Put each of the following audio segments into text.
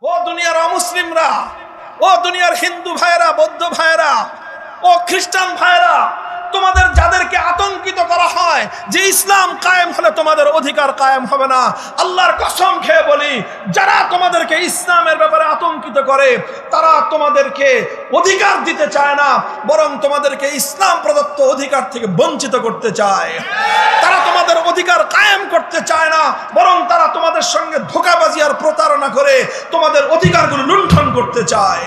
ও দুনিয়ার অমুসলিমরা, ও দুনিয়ার হিন্দু ভাইরা, বৌদ্ধ ভাইরা, ও খ্রিস্টান ভাইরা, তোমাদের যাদেরকে আতঙ্কিত করা হয় যে ইসলাম কায়েম হলে তোমাদের অধিকার কায়েম হবে না, আল্লাহর কসম খেয়ে বলি, যারা তোমাদেরকে ইসলামের ব্যাপারে আতঙ্কিত করে তারা তোমাদেরকে অধিকার দিতে চায় না, বরং তোমাদেরকে ইসলাম প্রদত্ত অধিকার থেকে বঞ্চিত করতে চায়। তারা তোমাদের অধিকার কায়েম করতে চায় না, বরং তারা তোমাদের সঙ্গে ধোঁকাবাজি আর প্রতারণা করে তোমাদের অধিকারগুলো লুণ্ঠন করতে চায়।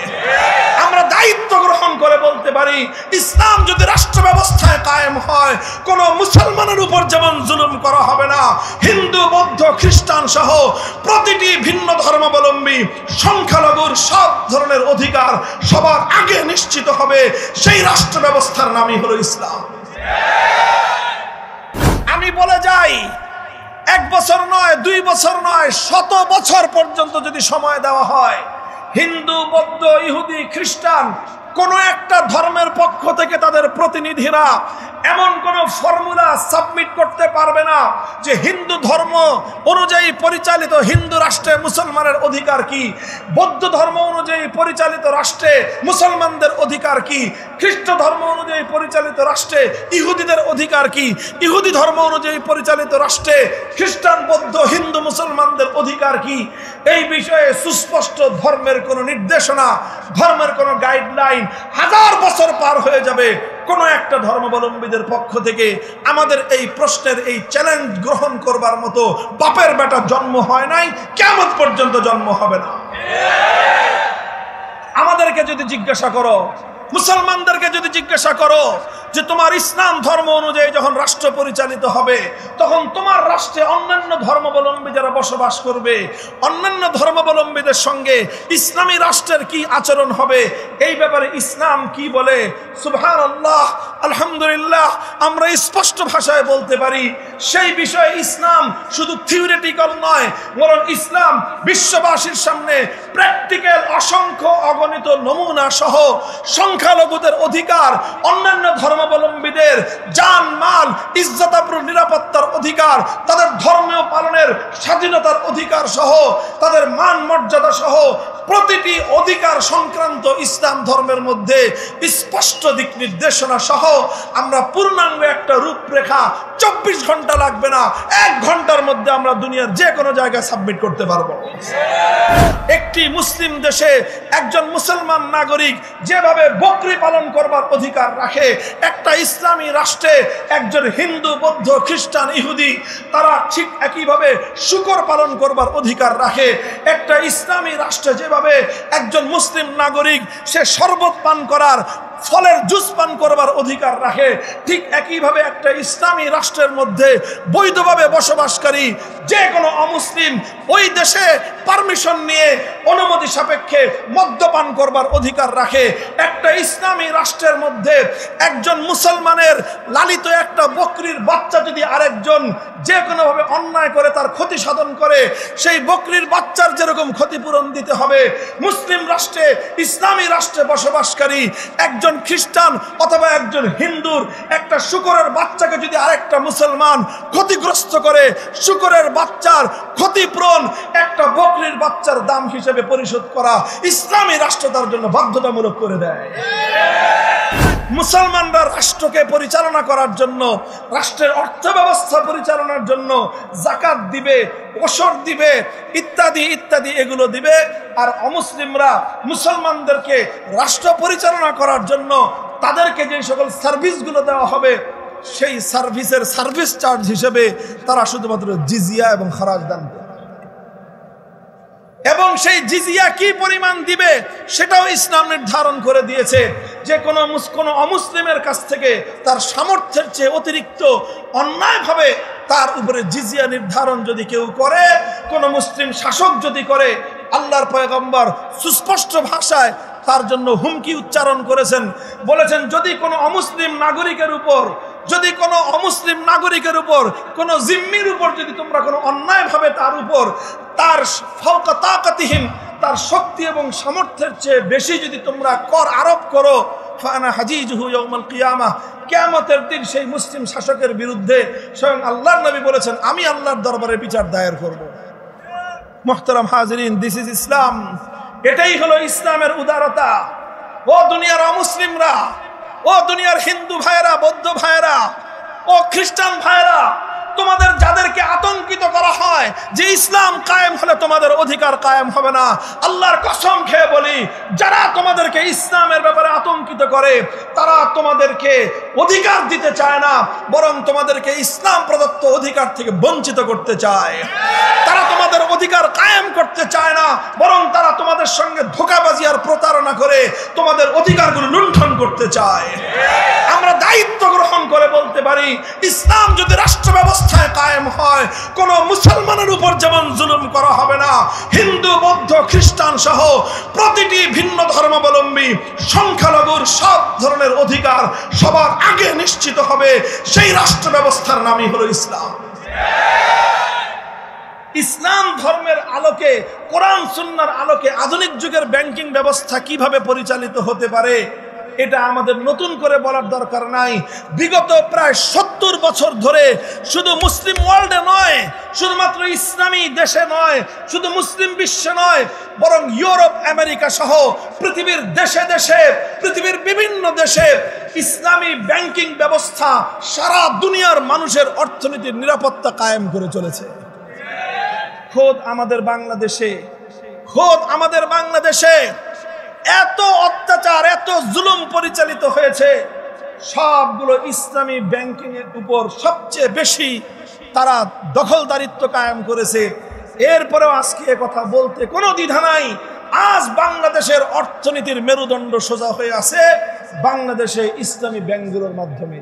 আমরা দায়িত্ব গ্রহণ করে বলতে পারি, ইসলাম যদি রাষ্ট্র ব্যবস্থায় কায়েম হয়, কোন মুসলমানের উপর যেমন জুলুম করা হবে না, হিন্দু, বৌদ্ধ, খ্রিস্টান সহ প্রতিটি ভিন্ন ধর্মাবলম্বী সংখ্যালঘুর সব ধরনের অধিকার সবার আগে নিশ্চিত হবে। সেই রাষ্ট্র ব্যবস্থার নামই হলো ইসলাম। আমি বলে যাই, 1 বছর নয়, 2 বছর নয়, 100 বছর পর্যন্ত যদি সময় দেওয়া হয়, হিন্দু, বৌদ্ধ, ইহুদি, খ্রিস্টান কোন একটা ধর্মের পক্ষ থেকে তাদের প্রতিনিধিরা এমন কোন ফর্মুলা সাবমিট করতে পারবে না যে হিন্দু ধর্ম অনুযায়ী পরিচালিত হিন্দু রাষ্ট্রে মুসলমানের অধিকার কি, বৌদ্ধ ধর্ম অনুযায়ী পরিচালিত রাষ্ট্রে মুসলমানদের অধিকার কি, খ্রিস্ট ধর্ম অনুযায়ী পরিচালিত রাষ্ট্রে ইহুদিদের অধিকার কি, ইহুদি ধর্ম অনুযায়ী পরিচালিত রাষ্ট্রে খ্রিস্টান, বৌদ্ধ, হিন্দু, মুসলমানদের অধিকার কি। এই বিষয়ে সুস্পষ্ট ধর্মের কোন নির্দেশনা, ধর্মের কোন গাইডলাইন 1000 বছর পার হয়ে যাবে, কোন একটা ধর্মাবলম্বীদের পক্ষ থেকে আমাদের এই প্রশ্নের এই চ্যালেঞ্জ গ্রহণ করবার মতো বাপের বেটা জন্ম হয় নাই, কিয়ামত পর্যন্ত জন্ম হবে না। আমাদেরকে যদি জিজ্ঞাসা করো, মুসলমানদেরকে যদি জিজ্ঞাসা করো যে তোমার ইসলাম ধর্ম অনুযায়ী যখন রাষ্ট্র পরিচালিত হবে, তখন তোমার রাষ্ট্রে অন্যান্য ধর্মাবলম্বী যারা বসবাস করবে, অন্যান্য ধর্মাবলম্বীদের সঙ্গে ইসলামী রাষ্ট্রের কি আচরণ হবে, এই ব্যাপারে ইসলাম কি বলে? সুবহানাল্লাহ, আলহামদুলিল্লাহ, আমরা স্পষ্ট ভাষায় বলতে পারি, সেই বিষয়ে ইসলাম শুধু থিওরিটিক্যাল নয়, বরং ইসলাম বিশ্ববাসীর সামনে প্র্যাকটিক্যাল অসংখ্য অগণিত নমুনা সহ সংখ্যালঘুদের অধিকার, অন্যান্য ধর্মাবলম্বীদের জান মাল ইজ্জতাবরুর নিরাপত্তার অধিকার, তাদের ধর্মীয় পালনের স্বাধীনতার অধিকার সহ তাদের মান মর্যাদা সহ প্রতিটি অধিকার সংক্রান্ত ইসলাম ধর্মের মধ্যে স্পষ্ট দিক নির্দেশনা সহ আমরা পূর্ণাঙ্গ একটা রূপরেখা 24 ঘন্টা লাগবে না, 1 ঘন্টার মধ্যে আমরা দুনিয়ার যে কোনো জায়গায় সাবমিট করতে পারবো। একটি মুসলিম দেশে একজন মুসলমান নাগরিক যেভাবে বকরি পালন করবার অধিকার রাখে, একটা ইসলামী রাষ্ট্রে একজন হিন্দু, বৌদ্ধ, খ্রিস্টান, ইহুদি তারা ঠিক একইভাবে শুকর পালন করবার অধিকার রাখে। একটা ইসলামী রাষ্ট্রে যেভাবে একজন মুসলিম নাগরিক সে শরবত পান করার, ফলের জুস পান করবার অধিকার রাখে, ঠিক একইভাবে একটা ইসলামী রাষ্ট্রের মধ্যে বৈধভাবে বসবাসকারী যে কোনো অমুসলিম ওই দেশে পারমিশন নিয়ে অনুমতি সাপেক্ষে মদ্যপান করবার অধিকার রাখে। একটা ইসলামী রাষ্ট্রের মধ্যে একজন মুসলমানের লালিত একটা বকরির বাচ্চা যদি আরেকজন যে কোনোভাবে অন্যায় করে তার ক্ষতি সাধন করে, সেই বকরির বাচ্চার যেরকম ক্ষতিপূরণ দিতে হবে, মুসলিম রাষ্ট্রে, ইসলামী রাষ্ট্রে বসবাসকারী একজন খ্রিস্টান অথবা একজন হিন্দুর একটা শুকরের বাচ্চাকে যদি আরেকটা মুসলমান ক্ষতিগ্রস্ত করে, শুকরের বাচ্চার ক্ষতিপূরণ একটা বকরির বাচ্চার দাম হিসেবে পরিশোধ করা ইসলামী রাষ্ট্র তার জন্য বাধ্যতামূলক করে দেয়। মুসলমানরা রাষ্ট্রকে পরিচালনা করার জন্য, রাষ্ট্রের অর্থ ব্যবস্থা পরিচালনার জন্য যাকাত দিবে, ওশর দিবে, ইত্যাদি ইত্যাদি এগুলো দিবে। আর অমুসলিমরা মুসলমানদেরকে রাষ্ট্র পরিচালনা করার জন্য তাদেরকে যে সকল সার্ভিসগুলো দেওয়া হবে, সেই সার্ভিসের সার্ভিস চার্জ হিসেবে তারা শুধুমাত্র জিজিয়া এবং খরাজ দান দেবে। এবং সেই জিজিয়া কি পরিমাণ দিবে সেটাও ইসলাম নির্ধারণ করে দিয়েছে, যে কোনো অমুসলিমের কাছ থেকে তার সামর্থ্যের চেয়ে অতিরিক্ত অন্যায়ভাবে তার উপরে জিজিয়া নির্ধারণ যদি কেউ করে, কোনো মুসলিম শাসক যদি করে, আল্লাহর পয়গম্বর সুস্পষ্ট ভাষায় তার জন্য হুমকি উচ্চারণ করেছেন, বলেছেন যদি কোনো অমুসলিম নাগরিকের উপর, যদি কোনো অমুসলিম নাগরিকের উপর, কোনো জিম্মির উপর যদি তোমরা কোনো অন্যায়ভাবে তার উপর তার ফাওকা তাকাতিহিম, তার শক্তি এবং সামর্থ্যের চেয়ে বেশি যদি তোমরা কর আরোপ করো, ফানা হাজিজুহু ইয়াউমাল কিয়ামাহ, কিয়ামতের দিন সেই মুসলিম শাসকের বিরুদ্ধে স্বয়ং আল্লাহর নবী বলেছেন আমি আল্লাহর দরবারে বিচার দায়ের করব। মুহতারাম হাজিরিন, দিস ইজ ইসলাম। এটাই হলো ইসলামের উদারতা। ও দুনিয়ার অমুসলিমরা, ও দুনিয়ার হিন্দু ভাইরা, বৌদ্ধ ভাইরা, ও খ্রিস্টান ভাইরা, তোমাদের যাদেরকে আতঙ্কিত করা হয় যে ইসলাম কায়েম হলে তোমাদের অধিকার কায়েম হবে না, আল্লাহর কসম খেয়ে বলি, যারা তোমাদেরকে ইসলামের ব্যাপারে আতঙ্কিত করে তারা তোমাদেরকে অধিকার দিতে চায় না, বরং তোমাদেরকে ইসলাম প্রদত্ত অধিকার থেকে বঞ্চিত করতে চায়। তারা তোমাদের অধিকার কায়েম করতে চায় না, বরং তারা তোমাদের সঙ্গে ধোঁকাবাজি আর প্রতারণা করে তোমাদের অধিকারগুলো লুণ্ঠন করতে চায়। আমরা দায়িত্ব গ্রহণ করে বলতে পারি, ইসলাম যদি রাষ্ট্র ব্যবস্থায় কায়েম হয়, কোন মুসলমানের উপর যেমন জুলুম করা হবে না, হিন্দু, বৌদ্ধ, খ্রিস্টান সহ প্রতিটি ভিন্ন ধর্মাবলম্বী সংখ্যালঘুর সব ধরনের অধিকার সবার আগে নিশ্চিত হবে। সেই রাষ্ট্র ব্যবস্থার নামই হলো ইসলাম। ইসলাম ধর্মের আলোকে, কোরআন সুন্নাহর আলোকে আধুনিক যুগের ব্যাংকিং ব্যবস্থা কিভাবে পরিচালিত হতে পারে এটা আমাদের নতুন করে বলার দরকার নাই। বিগত প্রায় 70 বছর ধরে শুধু মুসলিম ওয়ার্ল্ডে নয়, শুধুমাত্র ইসলামী দেশে নয়, শুধু মুসলিম বিশ্বে নয়, বরং ইউরোপ, আমেরিকা সহ পৃথিবীর দেশে দেশে, পৃথিবীর বিভিন্ন দেশে ইসলামী ব্যাংকিং ব্যবস্থা সারা দুনিয়ার মানুষের অর্থনীতির নিরাপত্তা কায়েম করে চলেছে। খোদ আমাদের বাংলাদেশে এত অত্যাচার, এত জুলুম পরিচালিত হয়েছে, সবগুলো ইসলামী ব্যাংকিং এর উপর সবচেয়ে বেশি তারা দখলদারিত্ব কায়েম করেছে। এরপরেও আজকে কথা বলতে কোনো দ্বিধা নাই, আজ বাংলাদেশের অর্থনীতির মেরুদণ্ড সোজা হয়ে আছে বাংলাদেশে ইসলামী ব্যাংকগুলোর মাধ্যমে।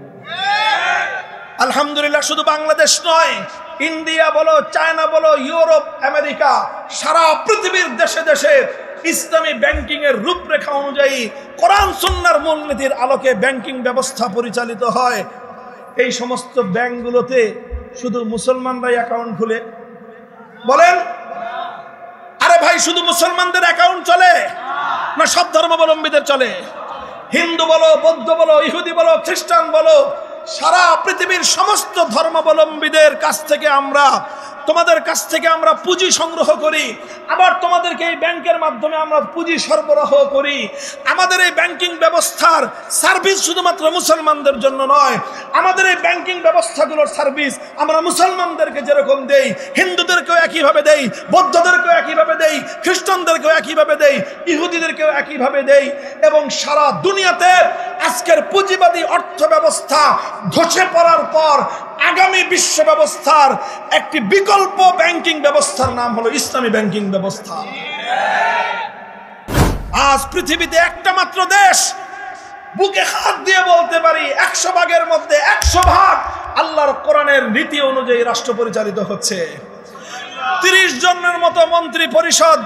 আলহামদুলিল্লাহ, শুধু বাংলাদেশ নয়, ইন্ডিয়া বলো, চায়না বলো, ইউরোপ, আমেরিকা, সারা পৃথিবীর দেশে দেশে ইসলামী ব্যাংকিং এর রূপরেখা অনুযায়ী কোরআন সুন্নাহর মূলনীতির আলোকে ব্যাংকিং ব্যবস্থা পরিচালিত হয়। এই সমস্ত ব্যাংকগুলোতে শুধু মুসলমানরাই অ্যাকাউন্ট খুলে? বলেন, আরে ভাই, শুধু মুসলমানদের অ্যাকাউন্ট চলে না সব ধর্মাবলম্বীদের চলে? হিন্দু বলো, বৌদ্ধ বলো, ইহুদি বলো, খ্রিস্টান বলো, সারা পৃথিবীর সমস্ত ধর্মাবলম্বীদের কাছ থেকে তোমাদের কাছ থেকে আমরা পুঁজি সংগ্রহ করি, আবার তোমাদেরকে এই ব্যাংকের মাধ্যমে আমরা পুঁজি সরবরাহ করি। আমাদের এই ব্যাংকিং ব্যবস্থার সার্ভিস শুধুমাত্র মুসলমানদের জন্য নয়, আমাদের এই ব্যাংকিং ব্যবস্থাগুলোর সার্ভিস আমরা মুসলমানদেরকে যেরকম দেই, হিন্দুদেরকেও একইভাবে দেই, বৌদ্ধদেরকেও একইভাবে দেই, খ্রিস্টানদেরকেও একইভাবে দেই, ইহুদিদেরকেও একইভাবে দেই। এবং সারা দুনিয়াতে আজকের পুঁজিবাদী অর্থ ব্যবস্থা ধসে পড়ার পর আগামী বিশ্ব ব্যবস্থার একটি বিকল্প ব্যাংকিং ব্যবস্থার নাম হলো ইসলামী ব্যাংকিং ব্যবস্থা। আজ পৃথিবীতে একটা মাত্র দেশ, বুকে হাত দিয়ে বলতে পারি 100 ভাগের মধ্যে 100 ভাগ আল্লাহর কোরআনের নীতি অনুযায়ী রাষ্ট্র পরিচালিত হচ্ছে। 30 জনের মতো মন্ত্রী পরিষদ,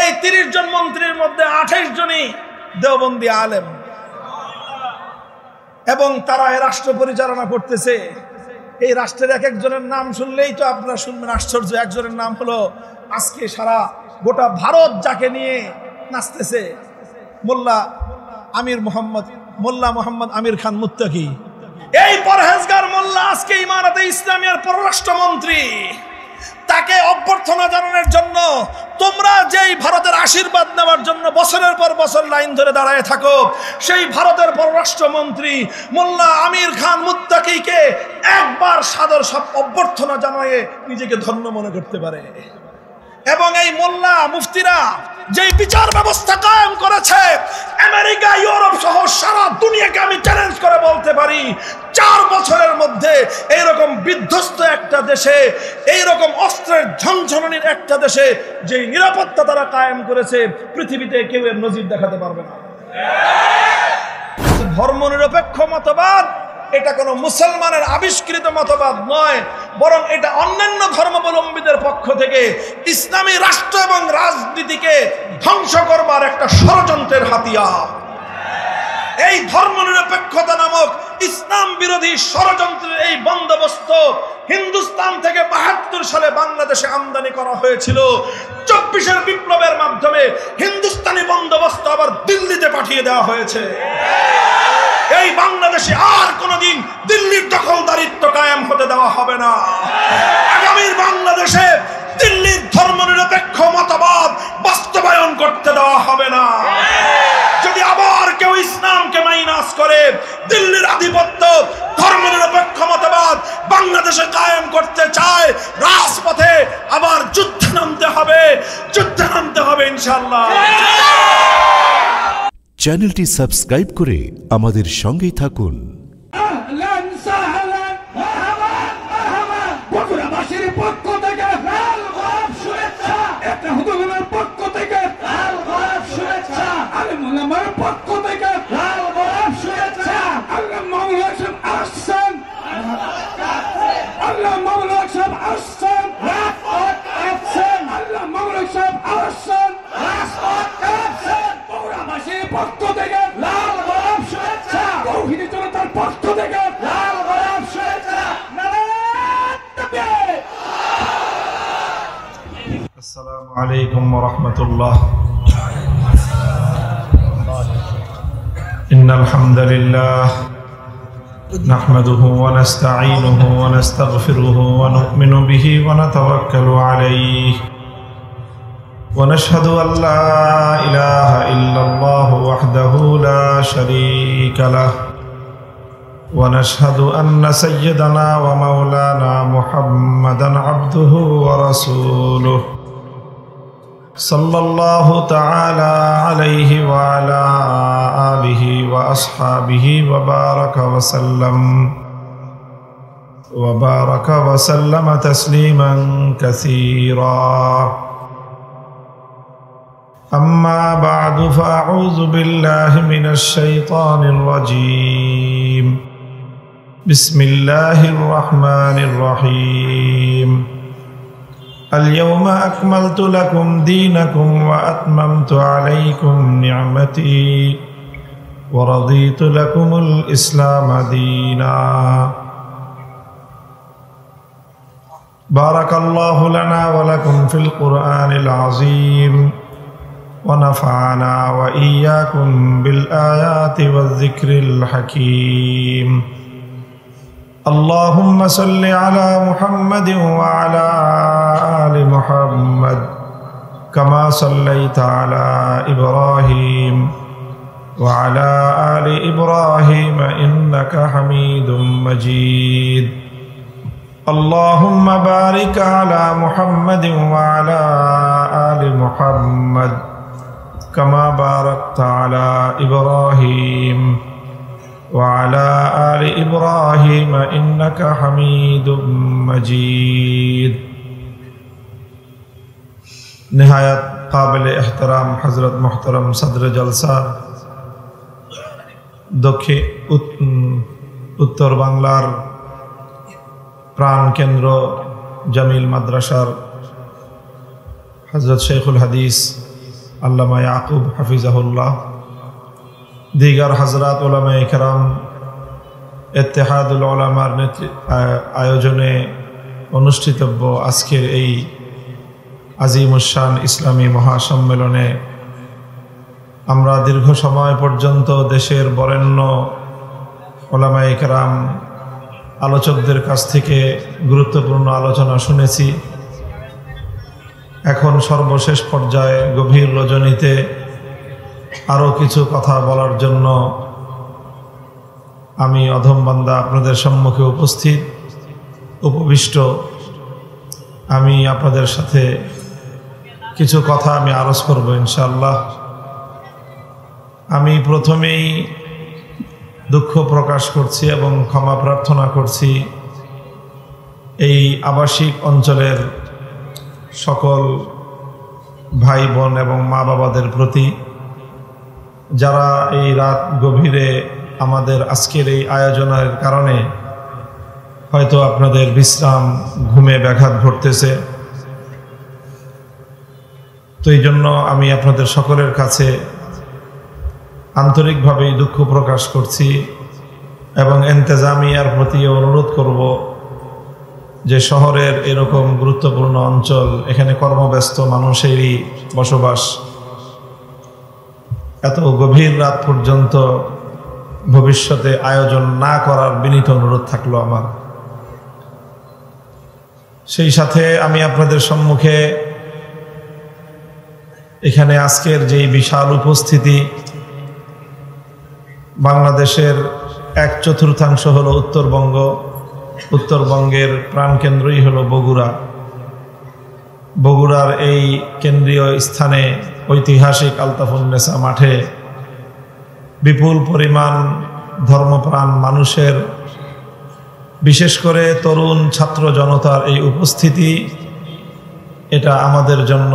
এই 30 জন মন্ত্রীর মধ্যে 28 জনই দেওবন্দি আলেম, এবং তারা এই রাষ্ট্র পরিচালনা করতেছে। এই রাষ্ট্রের এক একজনের নাম শুনলেই তো আপনারা শুনবেন আশ্চর্য। একজনের নাম হলো আজকে সারা গোটা ভারত যাকে নিয়ে নাচতেছে, মোল্লা মোহাম্মদ আমির খান মুত্তাকি। এই পরহেজগার মোল্লা আজকে ইমারতে ইসলামিয়ার পররাষ্ট্রমন্ত্রী। তাকে অভ্যর্থনা জানানোর জন্য তোমরা যেই ভারতের আশীর্বাদ নেওয়ার জন্য বছরের পর বছর লাইন ধরে দাঁড়ায় থাকো, সেই ভারতের পররাষ্ট্রমন্ত্রী মোল্লা আমির খান মুত্তাকিকে একবার সাদর সব অভ্যর্থনা জানিয়ে নিজেকে ধন্য মনে করতে পারে। এবং এই মোল্লা মুফতিরা যেই বিচার ব্যবস্থা কায়েম করেছে, আমেরিকা, ইউরোপ সহ সারা দুনিয়াকে আমি চ্যালেঞ্জ করে বলতে পারি, 4 বছরের মধ্যে এইরকম বিধ্বস্ত একটা দেশে, এইরকম অস্ত্রের ঝনঝনানির একটা দেশে যে নিরাপত্তা তারা কায়েম করেছে, পৃথিবীতে কেউ এর নজির দেখাতে পারবে না। ধর্মনিরপেক্ষ মতবাদ এটা কোনো মুসলমানের আবিষ্কৃত মতবাদ নয়, বরং এটা অন্যান্য ধর্মাবলম্বীদের পক্ষ থেকে ইসলামী রাষ্ট্র এবং রাজনীতিকে ধ্বংস করবার একটা ষড়যন্ত্রের হাতিয়ার। এই ধর্মনিরপেক্ষতা নামক ইসলাম বিরোধী ষড়যন্ত্রের এই বন্দোবস্ত হিন্দুস্তান থেকে 72 সালে বাংলাদেশে আমদানি করা হয়েছিল। 24 বিপ্লবের মাধ্যমে হিন্দুস্তানি বন্দোবস্ত আবার দিল্লিতে পাঠিয়ে দেওয়া হয়েছে। এই বাংলাদেশ বাংলাদেশে আর কোনোদিন দিল্লির দখলদারিত্ব কায়েম হতে দেওয়া হবে না। আগামীর বাংলাদেশে দিল্লির ধর্মনিরপেক্ষ মতবাদ বাস্তবায়ন করতে দেওয়া হবে না। যদি আবার কেউ ইসলামকে মাইনাস করে দিল্লির আধিপত্য ধর্মনিরপেক্ষ মতবাদ বাংলাদেশে কায়েম করতে চায়, রাজপথে আবার যুদ্ধে নামতে হবে ইনশাআল্লাহ। চ্যানেলটি সাবস্ক্রাইব করে আমাদের সঙ্গেই থাকুন। السلام عليكم ورحمة الله. إن الحمد لله نحمده ونستعينه ونستغفره ونؤمن به ونتوكل عليه ونشهد أن لا إله إلا الله وحده لا شريك له ونشهد أن سيدنا ومولانا محمدا عبده ورسوله صلى الله تعالى عليه وعلى آله وأصحابه وبارك وسلم تسليما كثيرا. أما بعد فأعوذ بالله من الشيطان الرجيم. بسم الله الرحمن الرحيم. اليوم أكملت لكم دينكم وأتممت عليكم نعمتي ورضيت لكم الإسلام دينا. بارك الله لنا ولكم في القرآن العظيم ونفعنا وإياكم بالآيات والذكر الحكيم. اللهم صل على محمد وعلى آل محمد كما صليت على إبراهيم وعلى آل إبراهيم إنك حميد مجيد. اللهم بارك على محمد وعلى آل محمد كما باركت على إبراهيم وعلى آل إبراهيم إنك حميد مجيد. نهاية قابل احترام حضرت محترم صدر جلسہ উত্তর বাংলার প্রাণ কেন্দ্র জামিল মাদ্রাসার হযরত শেখুল হাদিস আল্লামা ইয়াকুব হাফিজাহুল্লাহ, দিগার হযরত উলামায়ে কেরাম, ইত্তেহাদুল উলামার আয়োজনে অনুষ্ঠিতব্য আজকের এই আজিমুশান ইসলামী মহাসম্মেলনে আমরা দীর্ঘ সময় পর্যন্ত দেশের বরেণ্য উলামায়ে কেরাম আলোচকদের কাছ থেকে গুরুত্বপূর্ণ আলোচনা শুনেছি। এখন সর্বশেষ পর্যায়ে গভীর রজনীতে আরও কিছু কথা বলার জন্য আমি অধম বান্দা আপনাদের সম্মুখে উপবিষ্ট। আমি আপনাদের সাথে কিছু কথা আমি আরজ করব ইনশাআল্লাহ। আমি প্রথমেই দুঃখ প্রকাশ করছি এবং ক্ষমা প্রার্থনা করছি এই আবাসিক অঞ্চলের সকল ভাই বোন এবং মা বাবাদের প্রতি, যারা এই রাত গভীরে আমাদের আজকের এই আয়োজনের কারণে হয়তো আপনাদের বিশ্রাম ঘুমে ব্যাঘাত ঘটতেছে। তো এই জন্য আমি আপনাদের সকলের কাছে আন্তরিকভাবেই দুঃখ প্রকাশ করছি এবং ইন্তেজামিয়ার প্রতি অনুরোধ করব যে শহরের এরকম গুরুত্বপূর্ণ অঞ্চল, এখানে কর্মব্যস্ত মানুষেরই বসবাস, এত গভীর রাত পর্যন্ত ভবিষ্যতে আয়োজন না করার বিনীত অনুরোধ থাকলো আমার। সেই সাথে আমি আপনাদের সম্মুখে এখানে আজকের যেই বিশাল উপস্থিতি, বাংলাদেশের 1/4 হলো উত্তরবঙ্গ, উত্তরবঙ্গের প্রাণকেন্দ্রই হলো বগুড়া। বগুড়ার এই কেন্দ্রীয় স্থানে ঐতিহাসিক আলতাফুন্নেসা মাঠে বিপুল পরিমাণ ধর্মপ্রাণ মানুষের, বিশেষ করে তরুণ ছাত্র জনতার এই উপস্থিতি, এটা আমাদের জন্য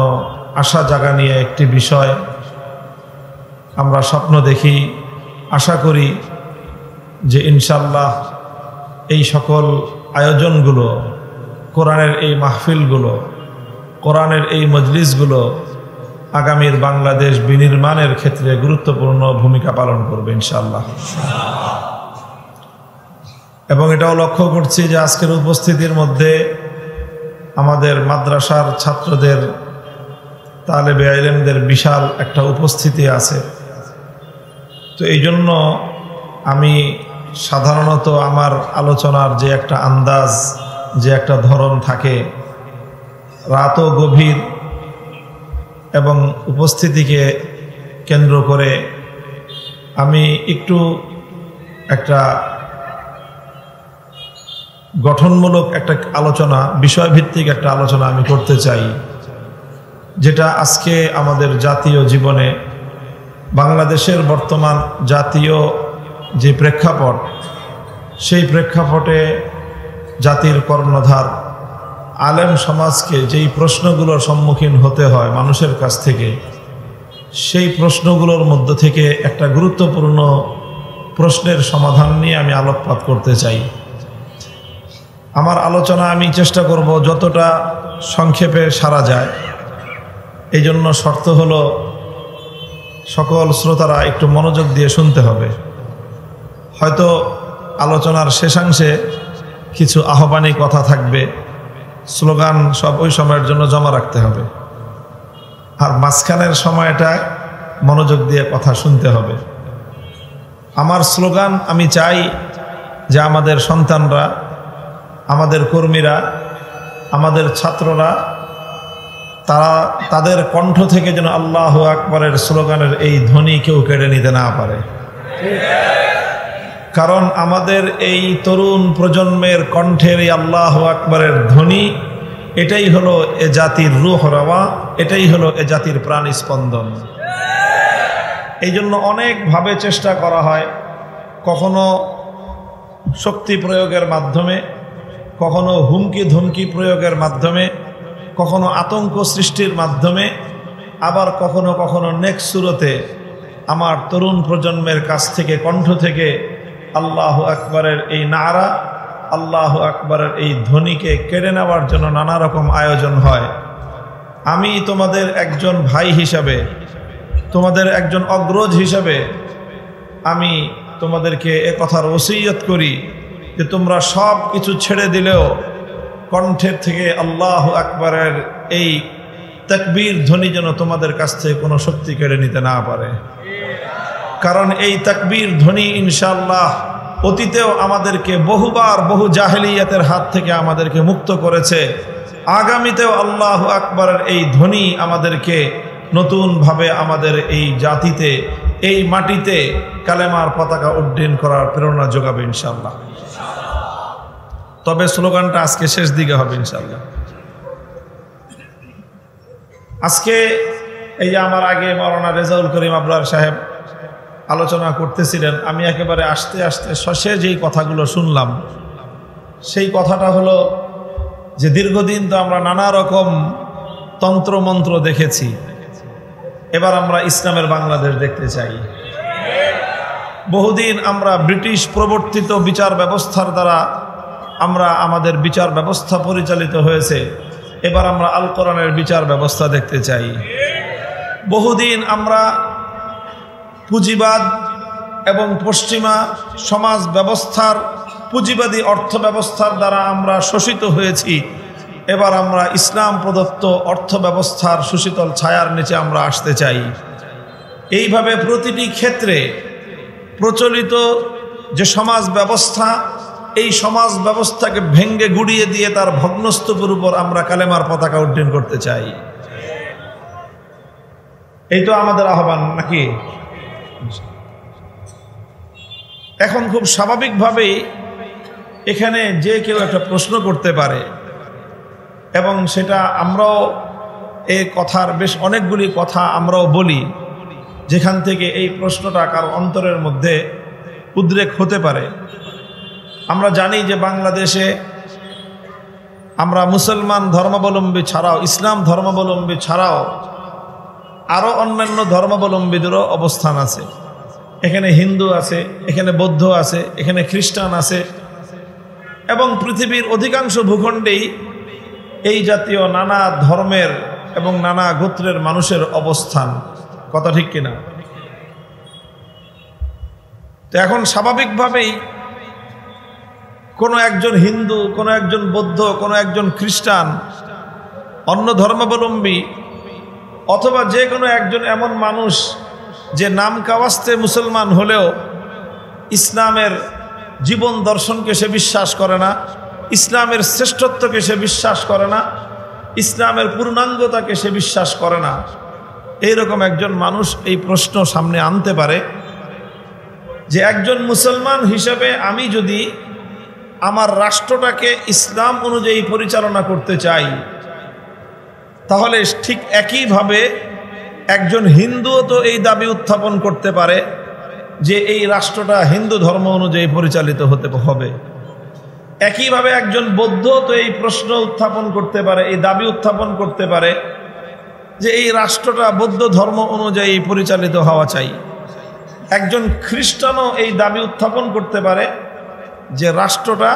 আশা জাগানিয়া একটি বিষয়। আমরা স্বপ্ন দেখি, আশা করি যে ইনশাল্লাহ এই সকল আয়োজনগুলো, কোরআনের এই মাহফিলগুলো, কোরআনের এই মজলিসগুলো আগামীর বাংলাদেশ বিনির্মাণের ক্ষেত্রে গুরুত্বপূর্ণ ভূমিকা পালন করবে ইনশাআল্লাহ। এবং এটাও লক্ষ্য করছি যে আজকের উপস্থিতির মধ্যে আমাদের মাদ্রাসার ছাত্রদের, তালেবে ইলমদের বিশাল একটা উপস্থিতি আছে। তো এই জন্য আমি সাধারণত আমার আলোচনার যে একটা আন্দাজ, যে একটা ধরন থাকে, রাতও গভীর এবং উপস্থিতিকে কেন্দ্র করে আমি একটু একটা গঠনমূলক একটা আলোচনা, বিষয়ভিত্তিক একটা আলোচনা আমি করতে চাই, যেটা আজকে আমাদের জাতীয় জীবনে, বাংলাদেশের বর্তমান জাতীয় যে প্রেক্ষাপট, সেই প্রেক্ষাপটে জাতির কর্ণধার আলেম সমাজকে যেই প্রশ্নগুলোর সম্মুখীন হতে হয় মানুষের কাছ থেকে, সেই প্রশ্নগুলোর মধ্য থেকে একটা গুরুত্বপূর্ণ প্রশ্নের সমাধান নিয়ে আমি আলোকপাত করতে চাই। আমার আলোচনা আমি চেষ্টা করব যতটা সংক্ষেপে সারা যায়। এই জন্য শর্ত হলো সকল শ্রোতারা একটু মনোযোগ দিয়ে শুনতে হবে। হয়তো আলোচনার শেষাংশে কিছু আহ্বানী কথা থাকবে, স্লোগান সব ওই সময়ের জন্য জমা রাখতে হবে, আর মাঝখানের সময়টা মনোযোগ দিয়ে কথা শুনতে হবে। আমার স্লোগান, আমি চাই যে আমাদের সন্তানরা, আমাদের কর্মীরা, আমাদের ছাত্ররা, তারা তাদের কণ্ঠ থেকে যেন আল্লাহু আকবরের স্লোগানের এই ধ্বনি কেউ কেড়ে নিতে না পারে। কারণ আমাদের এই তরুণ প্রজন্মের কণ্ঠের এই আল্লাহু আকবরের ধ্বনি, এটাই হলো এ জাতির রূহ রওয়া, এটাই হলো এ জাতির প্রাণ স্পন্দন। এই জন্য অনেকভাবে চেষ্টা করা হয়, কখনো শক্তি প্রয়োগের মাধ্যমে, কখনো হুমকি ধমকি প্রয়োগের মাধ্যমে, কখনো আতঙ্ক সৃষ্টির মাধ্যমে, আবার কখনো কখনো নেক্সট সুরতে আমার তরুণ প্রজন্মের কাছ থেকে, কণ্ঠ থেকে আল্লাহু আকবরের এই নারা, আল্লাহু আকবরের এই ধ্বনিকে কেড়ে নেওয়ার জন্য নানা রকম আয়োজন হয়। আমি তোমাদের একজন ভাই হিসাবে, তোমাদের একজন অগ্রজ হিসাবে আমি তোমাদেরকে এ কথার ওসিয়ত করি যে তোমরা সব কিছু ছেড়ে দিলেও কণ্ঠের থেকে আল্লাহু আকবরের এই তাকবীর ধ্বনি যেন তোমাদের কাছ থেকে কোনো শক্তি কেড়ে নিতে না পারে। কারণ এই তাকবীর ধ্বনি ইনশাআল্লাহ অতীতেও আমাদেরকে বহুবার বহু জাহেলিয়াতের হাত থেকে আমাদেরকে মুক্ত করেছে। আগামীতেও আল্লাহু আকবরের এই ধ্বনি আমাদেরকে নতুনভাবে আমাদের এই জাতিতে, এই মাটিতে কালেমার পতাকা উড্ডীন করার প্রেরণা যোগাবে ইনশাআল্লাহ। তবে স্লোগানটা আজকে শেষ দিকে হবে ইনশাআল্লাহ। আজকে এই যে আমার আগে মাওলানা রেজাউল করিম আবরার সাহেব আলোচনা করতেছিলেন, আমি একেবারে আস্তে আস্তে শেষে যেই কথাগুলো শুনলাম, সেই কথাটা হলো যে দীর্ঘদিন তো আমরা নানা রকম তন্ত্রমন্ত্র দেখেছি, এবার আমরা ইসলামের বাংলাদেশ দেখতে চাই। বহুদিন আমরা ব্রিটিশ প্রবর্তিত বিচার ব্যবস্থার দ্বারা আমাদের বিচার ব্যবস্থা পরিচালিত হয়েছে, এবার আমরা আল কোরআনের বিচার ব্যবস্থা দেখতে চাই। বহুদিন আমরা পুঁজিবাদ এবং পশ্চিমা সমাজ ব্যবস্থার, পুঁজিবাদী অর্থ ব্যবস্থার দ্বারা আমরা শোষিত হয়েছি, এবার আমরা ইসলাম প্রদত্ত অর্থ ব্যবস্থার সুশীতল ছায়ার নিচে আমরা আসতে চাই। এইভাবে প্রতিটি ক্ষেত্রে প্রচলিত যে সমাজ ব্যবস্থা, এই সমাজ ব্যবস্থাকে ভেঙ্গে গুড়িয়ে দিয়ে তার ভগ্নস্তূপের উপর আমরা কালেমার পতাকা উড্ডীন করতে চাই। এই তো আমাদের আহ্বান নাকি? এখন খুব স্বাভাবিকভাবেই এখানে যে কেউ একটা প্রশ্ন করতে পারে, এবং সেটা আমরাও এই কথার বেশ অনেকগুলি কথা আমরাও বলি, যেখান থেকে এই প্রশ্নটা কারো অন্তরের মধ্যে উদ্রেক হতে পারে। আমরা জানি যে বাংলাদেশে আমরা মুসলমান ধর্মাবলম্বী ছাড়াও, ইসলাম ধর্মাবলম্বী ছাড়াও আরও অন্যান্য ধর্মাবলম্বীদেরও অবস্থান আছে। এখানে হিন্দু আছে, এখানে বৌদ্ধ আছে, এখানে খ্রিস্টান আছে, এবং পৃথিবীর অধিকাংশ ভূখণ্ডেই এই জাতীয় নানা ধর্মের এবং নানা গোত্রের মানুষের অবস্থান। কথা ঠিক কিনা? তো এখন স্বাভাবিকভাবেই কোনো একজন হিন্দু, কোনো একজন বৌদ্ধ, কোনো একজন খ্রিস্টান, অন্য ধর্মাবলম্বী, অথবা যে কোনো একজন এমন মানুষ যে নাম কাওয়াস্তে মুসলমান হলেও ইসলামের জীবন দর্শনকে সে বিশ্বাস করে না, ইসলামের শ্রেষ্ঠত্বকে সে বিশ্বাস করে না, ইসলামের পূর্ণাঙ্গতাকে সে বিশ্বাস করে না, এইরকম একজন মানুষ এই প্রশ্ন সামনে আনতে পারে যে একজন মুসলমান হিসেবে আমি যদি আমার রাষ্ট্রটাকে ইসলাম অনুযায়ী পরিচালনা করতে চাই, তাহলে ঠিক একইভাবে একজন হিন্দুও তো এই দাবি উত্থাপন করতে পারে যে এই রাষ্ট্রটা হিন্দু ধর্ম অনুযায়ী পরিচালিত হতে হবে। একইভাবে একজন বৌদ্ধ তো এই প্রশ্ন উত্থাপন করতে পারে, এই দাবি উত্থাপন করতে পারে যে এই রাষ্ট্রটা বৌদ্ধ ধর্ম অনুযায়ী পরিচালিত হওয়া চাই। একজন খ্রিস্টানও এই দাবি উত্থাপন করতে পারে যে রাষ্ট্রটা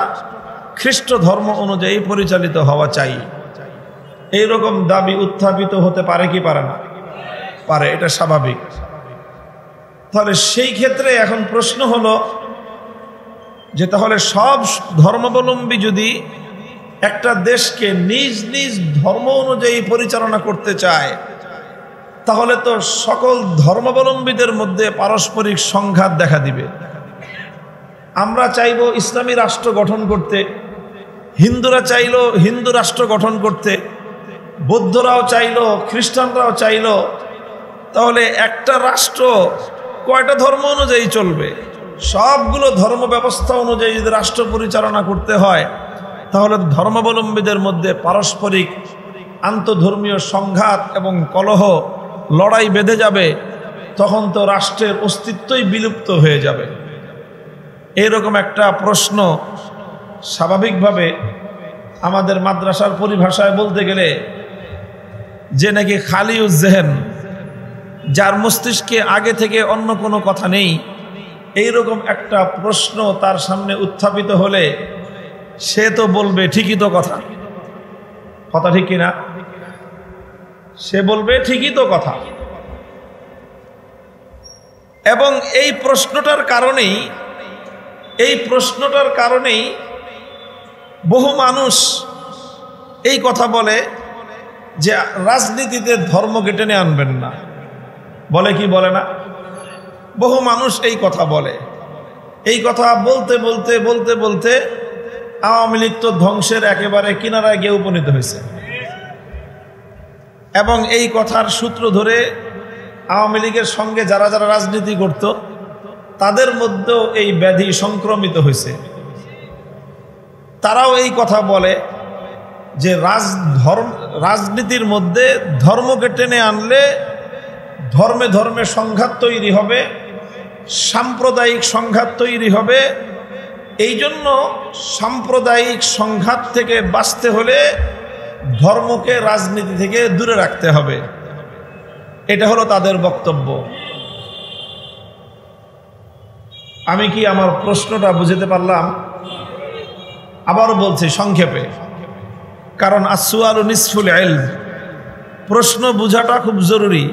খ্রিস্ট ধর্ম অনুযায়ী পরিচালিত হওয়া চাই। এইরকম দাবি উত্থাপিত হতে পারে কি পারে না? পারে, এটা স্বাভাবিক। তাহলে সেই ক্ষেত্রে এখন প্রশ্ন হলো যে তাহলে সব ধর্মাবলম্বী যদি একটা দেশকে নিজ নিজ ধর্ম অনুযায়ী পরিচালনা করতে চায়, তাহলে তো সকল ধর্মাবলম্বীদের মধ্যে পারস্পরিক সংঘাত দেখা দিবে। আমরা চাইব ইসলামী রাষ্ট্র গঠন করতে, হিন্দুরা চাইল হিন্দু রাষ্ট্র গঠন করতে, বৌদ্ধরাও চাইল, খ্রিস্টানরাও চাইল। তাহলে একটা রাষ্ট্র কয়টা ধর্ম অনুযায়ী চলবে? সবগুলো ধর্ম ব্যবস্থা অনুযায়ী যদি রাষ্ট্র পরিচালনা করতে হয়, তাহলে ধর্মাবলম্বীদের মধ্যে পারস্পরিক আন্তধর্মীয় সংঘাত এবং কলহ, লড়াই বেঁধে যাবে। তখন তো রাষ্ট্রের অস্তিত্বই বিলুপ্ত হয়ে যাবে। এরকম একটা প্রশ্ন স্বাভাবিকভাবে আমাদের মাদ্রাসার পরিভাষায় বলতে গেলে যে নাকি খালিউজ জেহেন, যার মস্তিষ্কে আগে থেকে অন্য কোনো কথা নেই, এইরকম একটা প্রশ্ন তার সামনে উত্থাপিত হলে সে তো বলবে ঠিকই তো কথা। কথা ঠিক কিনা? সে বলবে ঠিকই তো কথা। এবং এই প্রশ্নটার কারণেই বহু মানুষ এই কথা বলে যে রাজনীতিতে ধর্মকে টেনে আনবেন না। বলে কি বলে না? বহু মানুষ এই কথা বলে। এই কথা বলতে বলতে বলতে বলতে আওয়ামী লীগ তো ধ্বংসের একেবারে কিনারায় গিয়ে উপনীত হয়েছে, এবং এই কথার সূত্র ধরে আওয়ামী লীগের সঙ্গে যারা যারা রাজনীতি করত তাদের মধ্যেও এই ব্যাধি সংক্রমিত হয়েছে। তারাও এই কথা বলে যে রাজনীতির মধ্যে ধর্মকে টেনে আনলে ধর্মে ধর্মে সংঘাত তৈরি হবে, সাম্প্রদায়িক সংঘাত তৈরি হবে। এই জন্য সাম্প্রদায়িক সংঘাত থেকে বাঁচতে হলে ধর্মকে রাজনীতি থেকে দূরে রাখতে হবে। এটা হলো তাদের বক্তব্য। আমি কি আমার প্রশ্নটা বুঝতে পারলাম? আবারও বলছি সংক্ষেপে, কারণ আসসুআলু নিসফুল ইলম, প্রশ্ন বোঝাটা খুব জরুরি।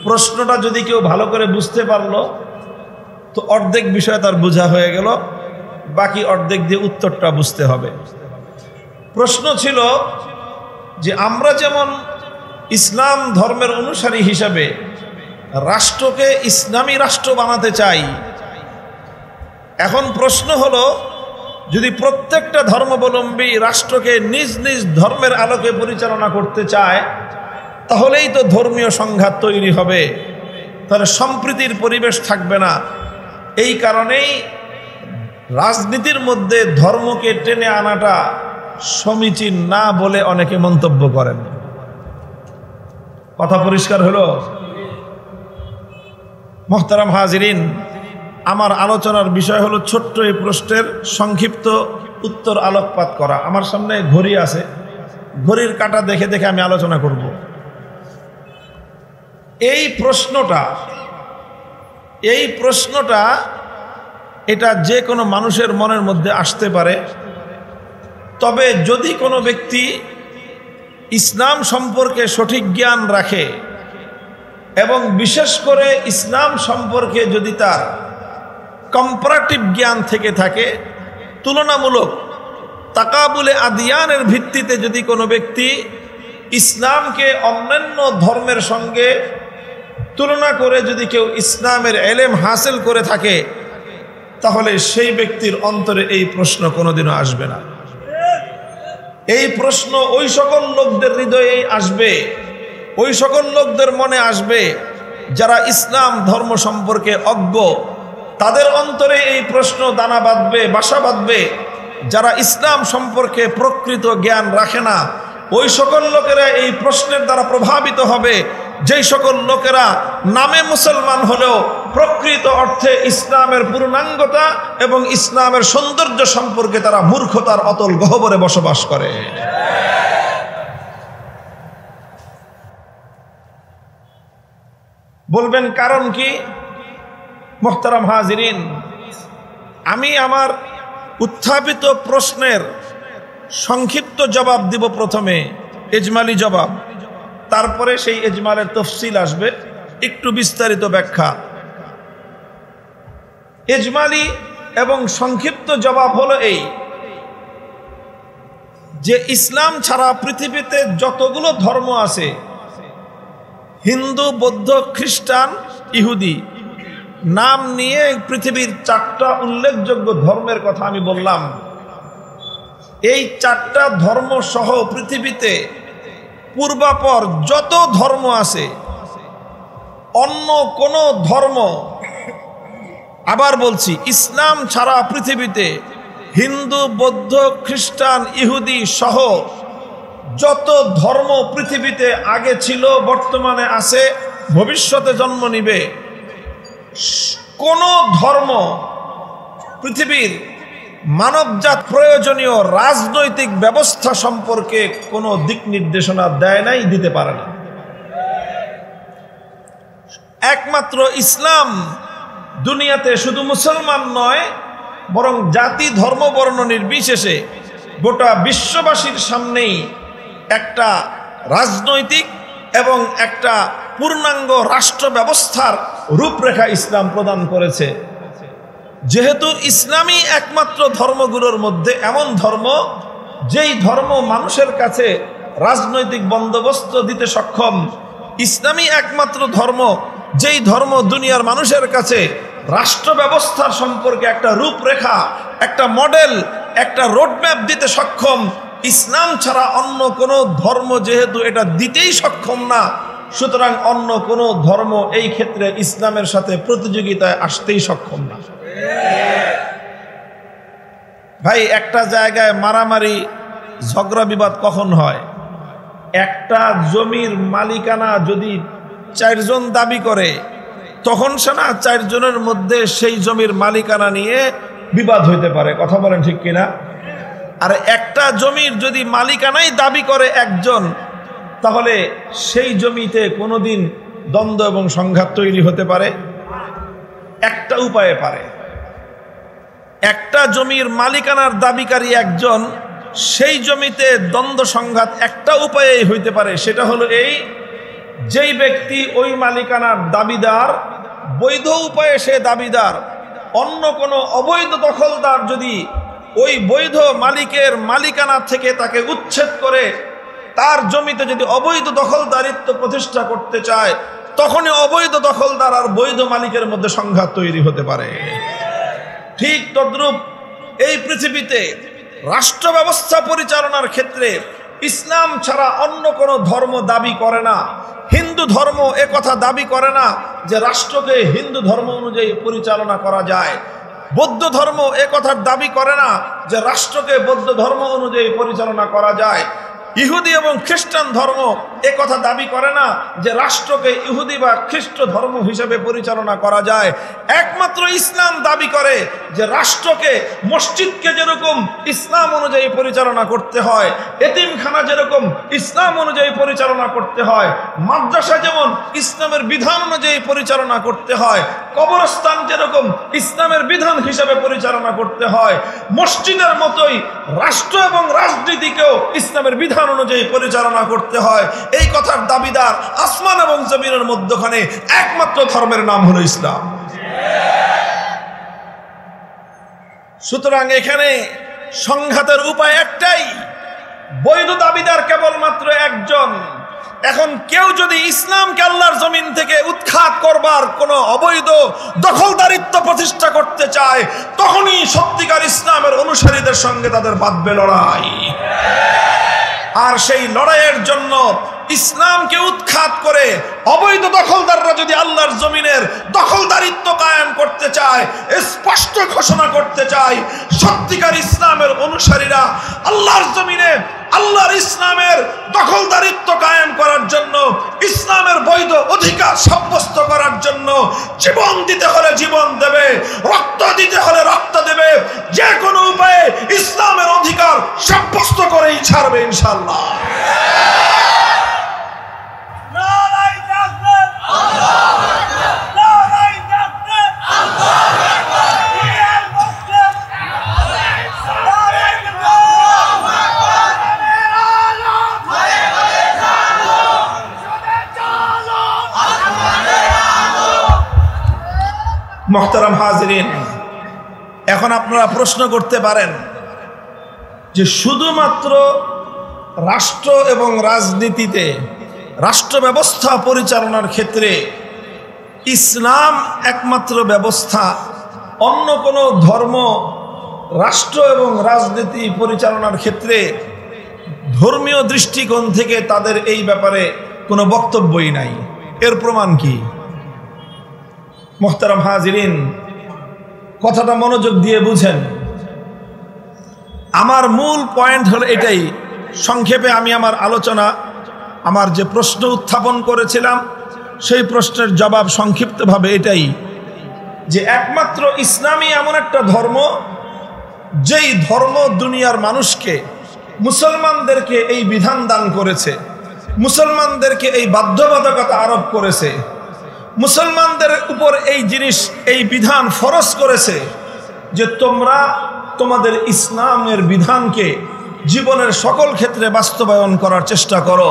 প্রশ্নটা যদি কেউ ভালো করে বুঝতে পারলো তো অর্ধেক বিষয় তার বোঝা হয়ে গেল, বাকি অর্ধেক দিয়ে উত্তরটা বুঝতে হবে। প্রশ্ন ছিল যে আমরা যেমন ইসলাম ধর্মের অনুসারী হিসাবে রাষ্ট্রকে ইসলামী রাষ্ট্র বানাতে চাই। এখন প্রশ্ন হলো, যদি প্রত্যেকটা ধর্মাবলম্বী রাষ্ট্রকে নিজ নিজ ধর্মের আলোকে পরিচালনা করতে চায়, তাহলেই তো ধর্মীয় সংঘাত তৈরি হবে, তাহলে সম্প্রীতির পরিবেশ থাকবে না। এই কারণেই রাজনীতির মধ্যে ধর্মকে টেনে আনাটা সমীচীন না বলে অনেকে মন্তব্য করেন। কথা পরিষ্কার হলো? মোহতারাম হাজিরিন, আমার আলোচনার বিষয় হলো ছোট্ট এই প্রশ্নের সংক্ষিপ্ত উত্তর আলোকপাত করা। আমার সামনে ঘড়ি আছে, ঘড়ির কাঁটা দেখে দেখে আমি আলোচনা করব। এই প্রশ্নটা এটা যে কোনো মানুষের মনের মধ্যে আসতে পারে। তবে যদি কোনো ব্যক্তি ইসলাম সম্পর্কে সঠিক জ্ঞান রাখে এবং বিশেষ করে ইসলাম সম্পর্কে যদি তার কম্পারেটিভ জ্ঞান থেকে থাকে, তুলনামূলক তাকাবুলে আদিয়ানের ভিত্তিতে যদি কোনো ব্যক্তি ইসলামকে অন্যান্য ধর্মের সঙ্গে তুলনা করে যদি কেউ ইসলামের এলেম হাসিল করে থাকে, তাহলে সেই ব্যক্তির অন্তরে এই প্রশ্ন কোনোদিনও আসবে না। এই প্রশ্ন ওই সকল লোকদের হৃদয়ে আসবে, ওই সকল লোকদের মনে আসবে যারা ইসলাম ধর্ম সম্পর্কে অজ্ঞ। তাদের অন্তরে এই প্রশ্ন দানা বাঁধবে, বাসা বাঁধবে। যারা ইসলাম সম্পর্কে প্রকৃত জ্ঞান রাখে না, ওই সকল লোকেরা এই প্রশ্নের দ্বারা প্রভাবিত হবে। যেই সকল লোকেরা নামে মুসলমান হলেও প্রকৃত অর্থে ইসলামের পূর্ণাঙ্গতা এবং ইসলামের সৌন্দর্য সম্পর্কে তারা মূর্খতার অতল গহ্বরে বসবাস করে। বলবেন কারণ কি? মোহতারাম হাজিরিন, আমি আমার উত্থাপিত প্রশ্নের সংক্ষিপ্ত জবাব দিব। প্রথমে ইজমালি জবাব, তারপরে সেই ইজমালের তফসিল আসবে, একটু বিস্তারিত ব্যাখ্যা। ইজমালি এবং সংক্ষিপ্ত জবাব হলো এই যে ইসলাম ছাড়া পৃথিবীতে যতগুলো ধর্ম আছে, হিন্দু, বৌদ্ধ, খ্রিস্টান, ইহুদি, নাম নিয়ে পৃথিবীর 4টা উল্লেখযোগ্য ধর্মের কথা আমি বললাম। এই 4টা ধর্ম সহ পৃথিবীতে পূর্বাপর যত ধর্ম আছে, অন্য কোন ধর্ম, আবার বলছি, ইসলাম ছাড়া পৃথিবীতে হিন্দু, বৌদ্ধ, খ্রিস্টান, ইহুদি সহ যত ধর্ম পৃথিবীতে আগে ছিল, বর্তমানে আছে, ভবিষ্যতে জন্ম নিবে, কোন ধর্ম পৃথিবীর মানবজাত প্রয়োজনীয় রাজনৈতিক ব্যবস্থা সম্পর্কে কোনো দিক নির্দেশনা দেয় নাই, দিতে পারে না। একমাত্র ইসলাম দুনিয়াতে শুধু মুসলমান নয়, বরং জাতি, ধর্ম, বর্ণ নির্বিশেষে গোটা বিশ্ববাসীর সামনেই একটা রাজনৈতিক এবং একটা পূর্ণাঙ্গ রাষ্ট্র ব্যবস্থার রূপরেখা ইসলাম প্রদান করেছে। যেহেতু ইসলামই একমাত্র ধর্মগুলোর মধ্যে এমন ধর্ম, যেই ধর্ম মানুষের কাছে রাজনৈতিক বন্দোবস্ত দিতে সক্ষম, ইসলামই একমাত্র ধর্ম যেই ধর্ম দুনিয়ার মানুষের কাছে রাষ্ট্র ব্যবস্থার সম্পর্কে একটা রূপরেখা, একটা মডেল, একটা রোডম্যাপ দিতে সক্ষম। ইসলাম ছাড়া অন্য কোনো ধর্ম যেহেতু এটা দিতেই সক্ষম না, সুতরাং অন্য কোনো ধর্ম এই ক্ষেত্রে ইসলামের সাথে প্রতিযোগিতায় আসতেই সক্ষম না। ভাই, একটা জায়গায় মারামারি, ঝগড়া বিবাদ কখন হয়? একটা জমির মালিকানা যদি 4 জন দাবি করে, তখন সে না 4 জনের মধ্যে সেই জমির মালিকানা নিয়ে বিবাদ হইতে পারে। কথা বলেন ঠিক কিনা? আর একটা জমির যদি মালিকানাই দাবি করে একজন, তাহলে সেই জমিতে কোনোদিন দ্বন্দ্ব এবং সংঘাত তৈরি হতে পারে? একটা উপায়ে পারে। একটা জমির মালিকানার দাবিকারী একজন, সেই জমিতে দ্বন্দ্ব সংঘাত একটা উপায়েই হইতে পারে। সেটা হলো এই, যেই ব্যক্তি ওই মালিকানার দাবিদার, বৈধ উপায়ে সে দাবিদার, অন্য কোনো অবৈধ দখলদার যদি ওই বৈধ মালিকের মালিকানা থেকে তাকে উচ্ছেদ করে তার জমিতে যদি অবৈধ দখলদারিত্ব প্রতিষ্ঠা করতে চায়, তখনই অবৈধ দখলদার আর বৈধ মালিকের মধ্যে সংঘাত তৈরি হতে পারে। ঠিক তদ্রূপ এই পৃথিবীতে রাষ্ট্র ব্যবস্থা পরিচালনার ক্ষেত্রে ইসলাম ছাড়া অন্য কোনো ধর্ম দাবি করে না। হিন্দু ধর্ম একথা দাবি করে না যে রাষ্ট্রকে হিন্দু ধর্ম অনুযায়ী পরিচালনা করা যায়। বৌদ্ধ ধর্ম একথার দাবি করে না যে রাষ্ট্রকে বৌদ্ধ ধর্ম অনুযায়ী পরিচালনা করা যায়। ইহুদি এবং খ্রিস্টান ধর্ম একথা দাবি করে না যে রাষ্ট্রকে ইহুদি বা খ্রিস্ট ধর্ম হিসেবে পরিচালনা করা যায়। একমাত্র ইসলাম দাবি করে যে রাষ্ট্রকে, মসজিদকে যেরকম ইসলাম অনুযায়ী পরিচালনা করতে হয়, এতিমখানা যেরকম ইসলাম অনুযায়ী পরিচালনা করতে হয়, মাদ্রাসা যেমন ইসলামের বিধান অনুযায়ী পরিচালনা করতে হয়, কবরস্থান যেরকম ইসলামের বিধান হিসেবে পরিচালনা করতে হয়, মসজিদের মতোই রাষ্ট্র এবং রাজনীতিকেও ইসলামের বিধান অনুযায়ী পরিচালনা করতে হয়। এই কথার দাবিদার আসমান এবং জমিনের মধ্যখানে একমাত্র ধর্মের নাম হলো ইসলাম। সুতরাং এখানে সংঘাতের উপায় একটাই, বৈধ দাবিদার কেবলমাত্র একজন। এখন কেউ যদি ইসলামকে আল্লাহর জমিন থেকে উৎখাত করবার কোনো অবৈধ দখলদারিত্ব প্রতিষ্ঠা করতে চায়, তখনই সত্যিকার ইসলামের অনুসারীদের সঙ্গে তাদের বাঁধবে লড়াই। আর সেই লড়াইয়ের জন্য ইসলামকে উৎখাত করে অবৈধ দখলদাররা যদি আল্লাহর জমিনের দখলদারিত্ব কায়েম করতে চায়, স্পষ্ট ঘোষণা করতে চায় সত্যিকার ইসলামের অনুসারীরা আল্লাহর জমিনে আল্লাহর ইসলামের দখলদারিত্ব কায়েম করার জন্য, ইসলামের বৈধ অধিকার সাব্যস্ত করার জন্য জীবন দিতে হলে জীবন দেবে, রক্ত দিতে হলে রক্ত দেবে, যে কোনো উপায়ে ইসলামের অধিকার সাব্যস্ত করেই ছাড়বে ইনশাআল্লাহ। মুহতারাম হাজিরিন, এখন আপনারা প্রশ্ন করতে পারেন যে শুধুমাত্র রাষ্ট্র এবং রাজনীতিতে, রাষ্ট্র ব্যবস্থা পরিচালনার ক্ষেত্রে ইসলাম একমাত্র ব্যবস্থা, অন্য কোনো ধর্ম রাষ্ট্র এবং রাজনীতি পরিচালনার ক্ষেত্রে ধর্মীয় দৃষ্টিকোণ থেকে তাদের এই ব্যাপারে কোনো বক্তব্যই নাই, এর প্রমাণ কি? মুহতারাম হাজিরিন, কথাটা মনোযোগ দিয়ে বুঝেন। আমার মূল পয়েন্ট হলো এটাই। সংক্ষেপে আমি আমার আলোচনা, আমার যে প্রশ্ন উত্থাপন করেছিলাম সেই প্রশ্নের জবাব সংক্ষিপ্তভাবে এটাই যে একমাত্র ইসলামই এমন একটা ধর্ম যেই ধর্ম দুনিয়ার মানুষকে, মুসলমানদেরকে এই বিধান দান করেছে, মুসলমানদেরকে এই বাধ্যবাধকতা আরোপ করেছে, মুসলমানদের উপর এই জিনিস, এই বিধান ফরজ করেছে যে তোমরা তোমাদের ইসলামের বিধানকে জীবনের সকল ক্ষেত্রে বাস্তবায়ন করার চেষ্টা করো।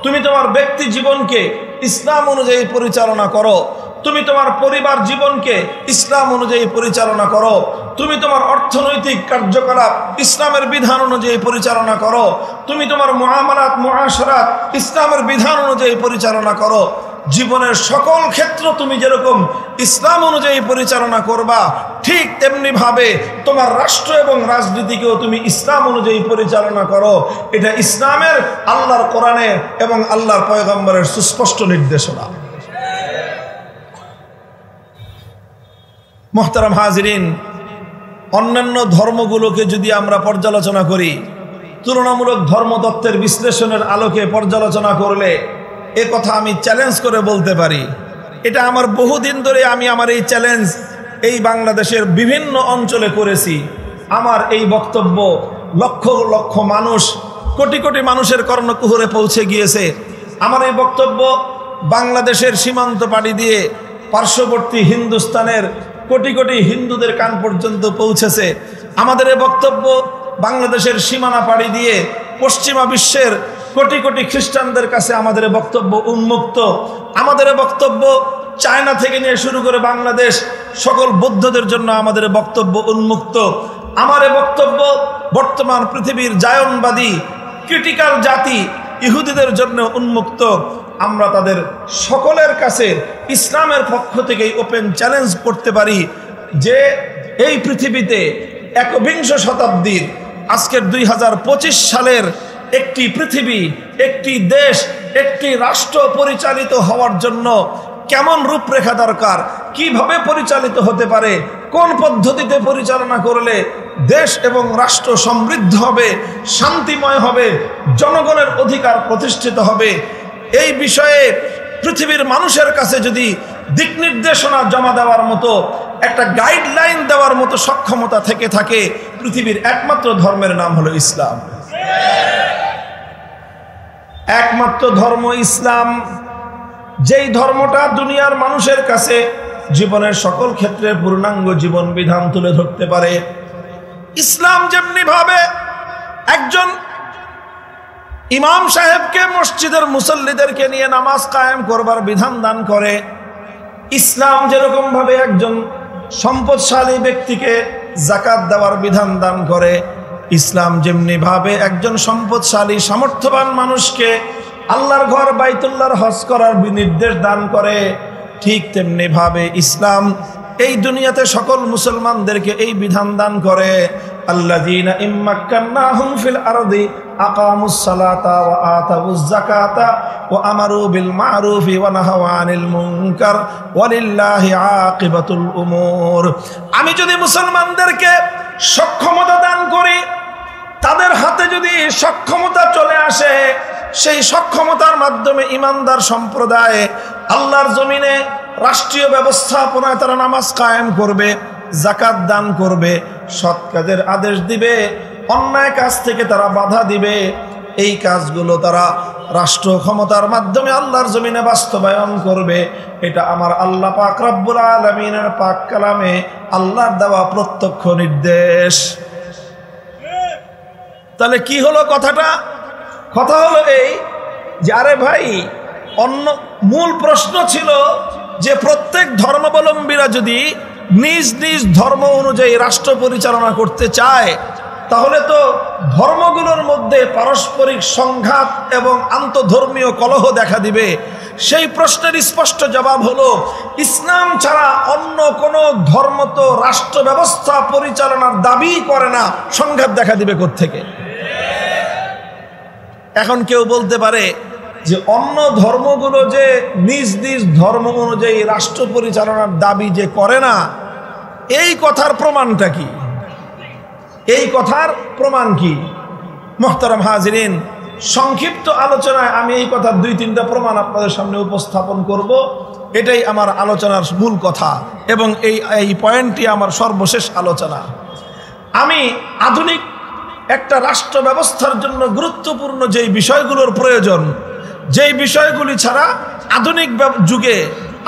তুমি তোমার ব্যক্তি জীবনকে ইসলাম অনুযায়ী পরিচালনা করো, তুমি তোমার পরিবার জীবনকে ইসলাম অনুযায়ী পরিচালনা করো, তুমি তোমার অর্থনৈতিক কার্যকলাপ ইসলামের বিধান অনুযায়ী পরিচালনা করো, তুমি তোমার মুআমালাত মুআশারাত ইসলামের বিধান অনুযায়ী পরিচালনা করো। জীবনের সকল ক্ষেত্র তুমি যেরকম ইসলাম অনুযায়ী পরিচালনা করবা, ঠিক তেমনি ভাবে তোমার রাষ্ট্র এবং রাজনীতিকেও তুমি ইসলাম অনুযায়ী পরিচালনা করো। এটা ইসলামের, আল্লাহর কোরআনের এবং আল্লাহর পয়গম্বরের সুস্পষ্ট নির্দেশনা। মুহতারাম হাজিরিন, অন্যান্য ধর্মগুলোকে যদি আমরা পর্যালোচনা করি, তুলনামূলক ধর্মতত্ত্বের বিশ্লেষণের আলোকে পর্যালোচনা করলে এ কথা আমি চ্যালেঞ্জ করে বলতে পারি, এটা আমার বহুদিন ধরে আমি আমার এই চ্যালেঞ্জ এই বাংলাদেশের বিভিন্ন অঞ্চলে করেছি। আমার এই বক্তব্য লক্ষ লক্ষ মানুষ, কোটি কোটি মানুষের কর্ণকুহরে পৌঁছে গিয়েছে। আমার এই বক্তব্য বাংলাদেশের সীমান্ত পাড়ি দিয়ে পার্শ্ববর্তী হিন্দুস্তানের কোটি কোটি হিন্দুদের কান পর্যন্ত পৌঁছেছে। আমাদের এই বক্তব্য বাংলাদেশের সীমানা পাড়ি দিয়ে পশ্চিমা বিশ্বের কোটি কোটি খ্রিস্টানদের কাছে আমাদের বক্তব্য উন্মুক্ত। আমাদের বক্তব্য চায়না থেকে নিয়ে শুরু করে বাংলাদেশ সকল বৌদ্ধদের জন্য আমাদের বক্তব্য উন্মুক্ত। আমার বক্তব্য বর্তমান পৃথিবীর জায়নবাদী ক্রিটিক্যাল জাতি ইহুদিদের জন্য উন্মুক্ত। আমরা তাদের সকলের কাছে ইসলামের পক্ষ থেকে ওপেন চ্যালেঞ্জ করতে পারি যে এই পৃথিবীতে একবিংশ শতাব্দীর আজকের 2025 সালের একটি পৃথিবী, একটি দেশ, একটি রাষ্ট্র পরিচালিত হওয়ার জন্য কেমন রূপরেখা দরকার, কিভাবে পরিচালিত হতে পারে, কোন পদ্ধতিতে পরিচালনা করলে দেশ এবং রাষ্ট্র সমৃদ্ধ হবে, শান্তিময় হবে, জনগণের অধিকার প্রতিষ্ঠিত হবে, এই বিষয়ে পৃথিবীর মানুষের কাছে যদি দিক নির্দেশনা জমা দেওয়ার মতো একটা গাইডলাইন দেওয়ার মতো সক্ষমতা থেকে থাকে, পৃথিবীর একমাত্র ধর্মের নাম হলো ইসলাম। একমাত্র ধর্ম ইসলাম, যেই ধর্মটা দুনিয়ার মানুষের কাছে জীবনের সকল ক্ষেত্রে পূর্ণাঙ্গ জীবন বিধান তুলে ধরতে পারে। ইসলাম যেমনি ভাবে একজন ইমাম সাহেবকে মসজিদের মুসল্লিদেরকে নিয়ে নামাজ কায়েম করবার বিধান দান করে, ইসলাম যেরকম ভাবে একজন সম্পদশালী ব্যক্তিকে যাকাত দেওয়ার বিধান দান করে, ইসলাম যেমনি ভাবে একজন সম্পদশালী সামর্থ্যবান মানুষকে আল্লাহর ঘর বাইতুল্লাহর হজ করার নির্দেশ দান করে, ঠিক তেমনি ভাবে ইসলাম এই দুনিয়াতে সকল মুসলমানদেরকে এই বিধান দান করে, আল্লাযীনা ইম্মাক্কান্নাহুম ফিল আরদি আকামুস সালাতা ওয়া আতাউজ যাকাতা ওয়া আমারু বিল মা'রুফি ওয়া নাহাউ আনিল মুনকার ওয়ালিল্লাহি আকিবাতুল উমুর। আমি যদি মুসলমানদেরকে সক্ষমতা দান করি, তাদের হাতে যদি সক্ষমতা চলে আসে, সেই সক্ষমতার মাধ্যমে ইমানদার সম্প্রদায় আল্লাহর জমিনে রাষ্ট্রীয় ব্যবস্থাপনায় তারা নামাজ কায়েম করবে, যাকাত দান করবে, সৎ কাজের আদেশ দিবে, অন্যায় কাজ থেকে তারা বাধা দিবে, এই কাজগুলো তারা রাষ্ট্র ক্ষমতার মাধ্যমে আল্লাহর জমিনে বাস্তবায়ন করবে। এটা আমার আল্লাহ পাক রব্বুল আলামিনের পাক কালামে আল্লাহর দেওয়া প্রত্যক্ষ নির্দেশ। তাহলে কি হলো কথাটা? কথা হলো এই যে আরে ভাই, অন্য মূল প্রশ্ন ছিল যে প্রত্যেক ধর্মাবলম্বীরা যদি নিজ নিজ ধর্ম অনুযায়ী রাষ্ট্র পরিচালনা করতে চায়, তাহলে তো ধর্মগুলোর মধ্যে পারস্পরিক সংঘাত এবং আন্তধর্মীয় কলহ দেখা দিবে। সেই প্রশ্নের স্পষ্ট জবাব হলো, ইসলাম ছাড়া অন্য কোনো ধর্ম তো রাষ্ট্র ব্যবস্থা পরিচালনার দাবি করে না, সংঘাত দেখা দিবে কোত্থেকে? এখন কেউ বলতে পারে যে অন্য ধর্মগুলো যে নিজ নিজ ধর্ম অনুযায়ী রাষ্ট্র পরিচালনার দাবি যে করে না, এই কথার প্রমাণটা কি? এই কথার প্রমাণ কি? মুহতারাম হাজিরিন, সংক্ষিপ্ত আলোচনায় আমি এই কথার 2-3টা প্রমাণ আপনাদের সামনে উপস্থাপন করব। এটাই আমার আলোচনার মূল কথা এবং এই পয়েন্টটি আমার সর্বশেষ আলোচনা। আমি আধুনিক একটা রাষ্ট্র ব্যবস্থার জন্য গুরুত্বপূর্ণ যেই বিষয়গুলোর প্রয়োজন, যেই বিষয়গুলি ছাড়া আধুনিক যুগে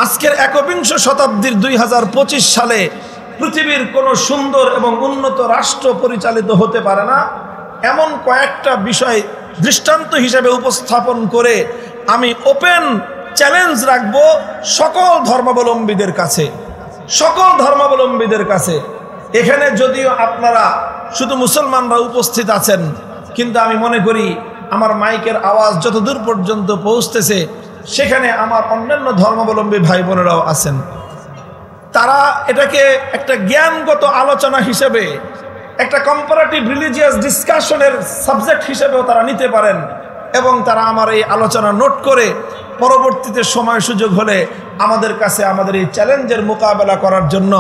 আজকের একবিংশ শতাব্দীর 2025 সালে পৃথিবীর কোনো সুন্দর এবং উন্নত রাষ্ট্র পরিচালিত হতে পারে না, এমন কয়েকটা বিষয় দৃষ্টান্ত হিসেবে উপস্থাপন করে আমি ওপেন চ্যালেঞ্জ রাখবো সকল ধর্মাবলম্বীদের কাছে, সকল ধর্মাবলম্বীদের কাছে। এখানে যদিও আপনারা শুধু মুসলমানরা উপস্থিত আছেন, কিন্তু আমি মনে করি আমার মাইকের আওয়াজ যতদূর পর্যন্ত পৌঁছতেছে সেখানে আমার অন্যান্য ধর্মাবলম্বী ভাই বোনেরাও আছেন। তারা এটাকে একটা জ্ঞানগত আলোচনা হিসেবে, একটা কম্পারেটিভ রিলিজিয়াস ডিসকাশনের সাবজেক্ট হিসেবেও তারা নিতে পারেন এবং তারা আমার এই আলোচনা নোট করে পরবর্তীতে সময় সুযোগ হলে আমাদের কাছে আমাদের এই চ্যালেঞ্জের মোকাবেলা করার জন্য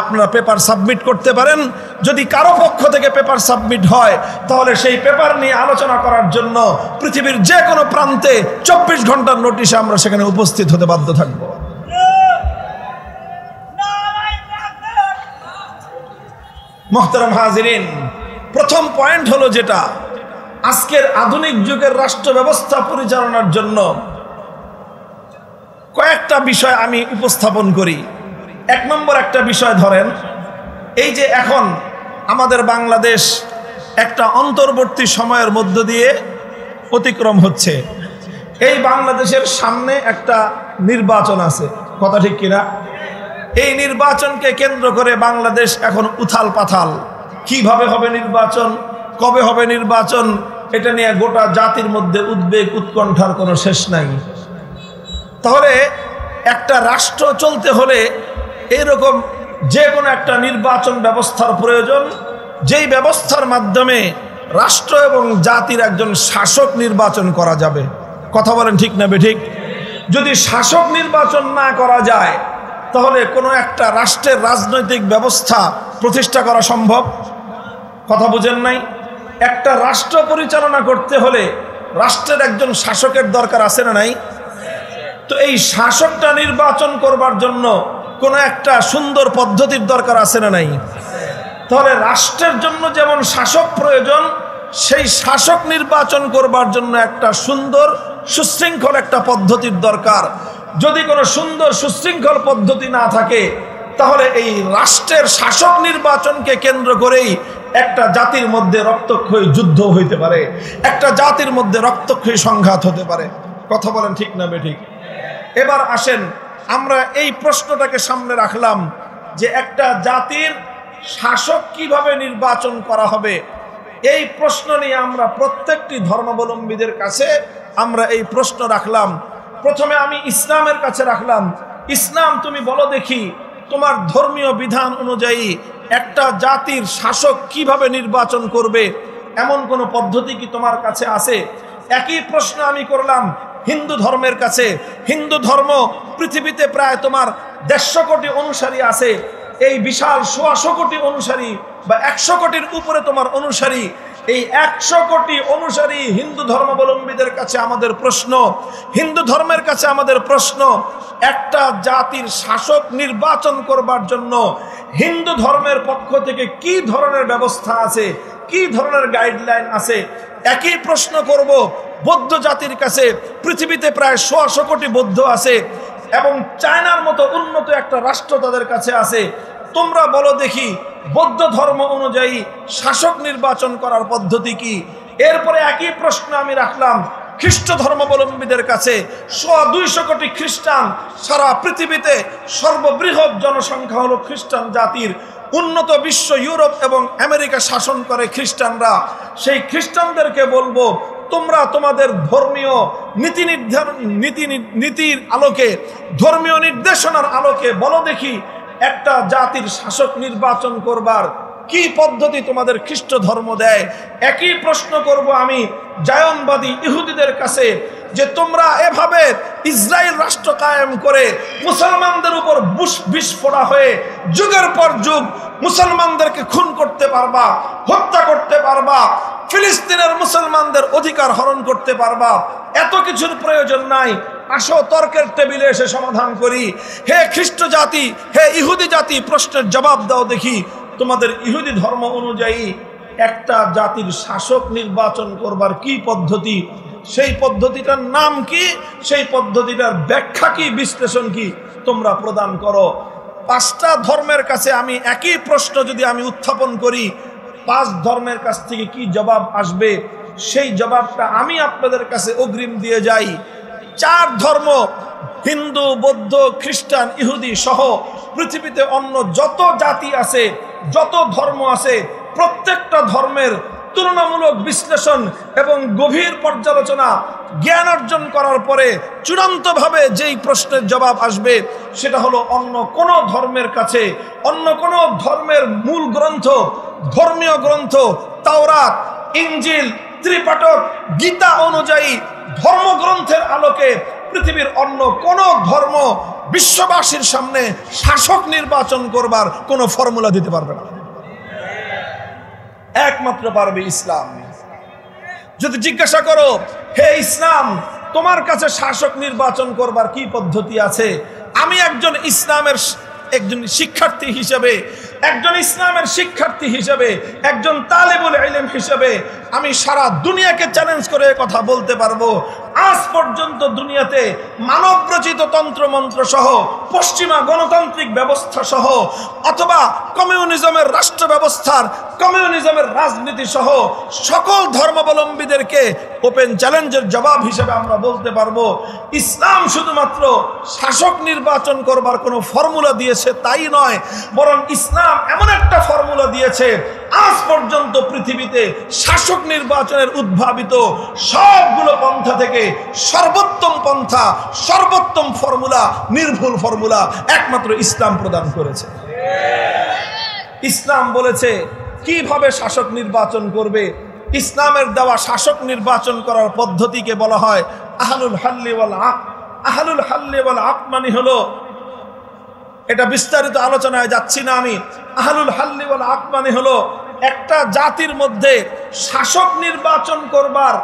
আপনারা পেপার সাবমিট করতে পারেন। যদি কারো পক্ষ থেকে পেপার সাবমিট হয়, তাহলে সেই পেপার নিয়ে আলোচনা করার জন্য পৃথিবীর যে কোনো প্রান্তে 24 ঘন্টার নোটিশে আমরা সেখানে উপস্থিত হতে বাধ্য থাকব। মুহতারাম হাজিরিন, প্রথম পয়েন্ট হলো যেটা আজকের আধুনিক যুগের রাষ্ট্র ব্যবস্থা পরিচালনার জন্য কয়েকটা বিষয় আমি উপস্থাপন করি। 1 নম্বর একটা বিষয় ধরেন, এই যে এখন আমাদের বাংলাদেশ একটা অন্তর্বর্তী সময়ের মধ্য দিয়ে অতিক্রম হচ্ছে, এই বাংলাদেশের সামনে একটা নির্বাচন আছে, কথা ঠিক কিনা? এই নির্বাচনকে কেন্দ্র করে বাংলাদেশ এখন উথাল পাথাল। কিভাবে হবে নির্বাচন, কবে হবে নির্বাচন, এটা নিয়ে গোটা জাতির মধ্যে উদ্বেগ উৎকণ্ঠার কোনো শেষ নাই। তাহলে একটা রাষ্ট্র চলতে হলে এরকম যে কোনো একটা নির্বাচন ব্যবস্থার প্রয়োজন, যেই ব্যবস্থার মাধ্যমে রাষ্ট্র এবং জাতির একজন শাসক নির্বাচন করা যাবে। কথা বলেন ঠিক না বেঠিক? যদি শাসক নির্বাচন না করা যায় তাহলে কোনো একটা রাষ্ট্রের রাজনৈতিক ব্যবস্থা প্রতিষ্ঠা করা সম্ভব? কথা বুঝেন নাই? একটা রাষ্ট্র পরিচালনা করতে হলে রাষ্ট্রের একজন শাসকের দরকার আছে না নাই? তো এই শাসকটা নির্বাচন করবার জন্য কোনো একটা সুন্দর পদ্ধতির দরকার আছে না নাই? তাহলে রাষ্ট্রের জন্য যেমন শাসক প্রয়োজন, সেই শাসক নির্বাচন করবার জন্য একটা সুন্দর সুশৃঙ্খল একটা পদ্ধতির দরকার। যদি কোনো সুন্দর সুশৃঙ্খল পদ্ধতি না থাকে তাহলে এই রাষ্ট্রের শাসক নির্বাচনকে কেন্দ্র করেই একটা জাতির মধ্যে রক্তক্ষয়ী যুদ্ধ হইতে পারে, একটা জাতির মধ্যে রক্তক্ষয়ী সংঘাত হতে পারে। কথা বলেন ঠিক না বেঠিক? এবার আসেন, আমরা এই প্রশ্নটাকে সামনে রাখলাম যে একটা জাতির শাসক কিভাবে নির্বাচন করা হবে। এই প্রশ্ন নিয়ে আমরা প্রত্যেকটি ধর্মাবলম্বীদের কাছে আমরা এই প্রশ্ন রাখলাম। প্রথমে আমি ইসলামের কাছে রাখলাম, ইসলাম তুমি বলো দেখি তোমার ধর্মীয় বিধান অনুযায়ী একটা জাতির শাসক কিভাবে নির্বাচন করবে, এমন কোনো পদ্ধতি কি তোমার কাছে আছে? একই প্রশ্ন আমি করলাম হিন্দু ধর্মের কাছে। হিন্দু ধর্ম পৃথিবীতে প্রায় তোমার 150 কোটি অনুসারী আছে। এই বিশাল 100 কোটি অনুসারী বা 100 কোটির উপরে তোমার অনুসারী, এই 100 কোটি অনুসারী হিন্দু ধর্মাবলম্বীদের কাছে আমাদের প্রশ্ন, হিন্দু ধর্মের কাছে আমাদের প্রশ্ন, একটা জাতির শাসক নির্বাচন করবার জন্য হিন্দু ধর্মের পক্ষ থেকে কি ধরনের ব্যবস্থা আছে, কি ধরনের গাইডলাইন আছে? একই প্রশ্ন করব বৌদ্ধ জাতির কাছে। পৃথিবীতে প্রায় 100 কোটি বৌদ্ধ আছে এবং চায়নার মতো উন্নত একটা রাষ্ট্র তাদের কাছে আছে। তোমরা বলো দেখি বৌদ্ধ ধর্ম অনুযায়ী শাসক নির্বাচন করার পদ্ধতি কি? এরপরে একই প্রশ্ন আমি রাখলাম খ্রিস্ট ধর্মাবলম্বীদের কাছে। 200 কোটি খ্রিস্টান, সারা পৃথিবীতে সর্ববৃহৎ জনসংখ্যা হলো খ্রিস্টান জাতির। উন্নত বিশ্ব ইউরোপ এবং আমেরিকা শাসন করে খ্রিস্টানরা। সেই খ্রিস্টানদেরকে বলবো তোমরা তোমাদের ধর্মীয় নীতির আলোকে, ধর্মীয় নির্দেশনার আলোকে বলো দেখি একটা জাতির শাসক নির্বাচন করবার কি পদ্ধতি তোমাদের খ্রিস্ট ধর্ম দেয়। একই প্রশ্ন করব আমি জায়নবাদী ইহুদিদের কাছে যে তোমরা এভাবে ইসরায়েল রাষ্ট্র কায়েম করে মুসলমানদের উপর বিস্ফোরা হয়ে যুগের পর যুগ মুসলমানদেরকে খুন করতে পারবা, হত্যা করতে পারবা, ফিলিস্তিনের মুসলমানদের অধিকার হরণ করতে পারবা। এত কিছুর প্রয়োজন নাই, আসো তর্কের টেবিলে এসে সমাধান করি। হে খ্রিস্ট জাতি, হে ইহুদি জাতি, প্রশ্নের জবাব দাও দেখি তোমাদের ইহুদি ধর্ম অনুযায়ী একটা জাতির শাসক নির্বাচন করবার কি পদ্ধতি, সেই পদ্ধতিটার নাম কি, সেই পদ্ধতিটার ব্যাখ্যা কি, বিশ্লেষণ কি, তোমরা প্রদান করো। 5টা ধর্মের কাছে আমি একই প্রশ্ন যদি আমি উত্থাপন করি, 5 ধর্মের কাছ থেকে কি জবাব আসবে সেই জবাবটা আমি আপনাদের কাছে অগ্রিম দিয়ে যাই। 4 ধর্ম, হিন্দু, বৌদ্ধ, খ্রিস্টান, ইহুদি সহ পৃথিবীতে অন্য যত জাতি আছে, যত ধর্ম আছে, প্রত্যেকটা ধর্মের তুলনামূলক বিশ্লেষণ এবং গভীর পর্যালোচনা জ্ঞান অর্জন করার পরে চূড়ান্তভাবে যেই প্রশ্নের জবাব আসবে সেটা হলো অন্য কোনো ধর্মের কাছে, অন্য কোনো ধর্মের মূল গ্রন্থ, ধর্মীয় গ্রন্থ তাওরাত, ইনজিল, ত্রিপাঠক, গীতা অনুযায়ী ধর্মগ্রন্থের আলোকে পৃথিবীর অন্য কোন ধর্ম বিশ্ববাসীর সামনে শাসক নির্বাচন করবার কোনো ফর্মুলা দিতে পারবে না। একমাত্র পারবে ইসলাম। যদি জিজ্ঞাসা করো হে ইসলাম তোমার কাছে শাসক নির্বাচন করবার কি পদ্ধতি আছে, আমি একজন ইসলামের একজন শিক্ষার্থী হিসেবে, একজন ইসলামের শিক্ষার্থী হিসেবে, একজন তালেবুল ইলম হিসেবে আমি সারা দুনিয়াকে চ্যালেঞ্জ করে কথা বলতে পারবো, আজ পর্যন্ত দুনিয়াতে মানব রচিত তন্ত্রমন্ত্র সহ, পশ্চিমা গণতান্ত্রিক ব্যবস্থা সহ অথবা কমিউনিজমের রাষ্ট্র ব্যবস্থার কমিউনিজমের রাজনীতি সহ সকল ধর্মাবলম্বীদেরকে ওপেন চ্যালেঞ্জের জবাব হিসেবে আমরা বলতে পারবো, ইসলাম শুধুমাত্র শাসক নির্বাচন করবার কোনো ফর্মুলা দিয়েছে তাই নয়, বরং ইসলাম এমন একটা ফর্মুলা দিয়েছে আজ পর্যন্ত পৃথিবীতে শাসক নির্বাচনের উদ্ভাবিত সবগুলো পন্থা থেকে সর্বোত্তম পন্থা, সর্বোত্তম ফর্মুলা, নির্ভুল ফর্মুলা একমাত্র ইসলাম প্রদান করেছে। ইসলাম বলেছে কিভাবে শাসক নির্বাচন করবে। ইসলামের দেওয়া শাসক নির্বাচন করার পদ্ধতিকে বলা হয় আহলুল হাল্লি ওয়াল আকদ। আহলুল হাল্লি ওয়াল আকদ মানে হলো, এটা বিস্তারিত আলোচনায় যাচ্ছি না আমি, আহলুল হাল্লি ওয়াল আকদ মানে হলো একটা জাতির মধ্যে শাসক নির্বাচন করবার,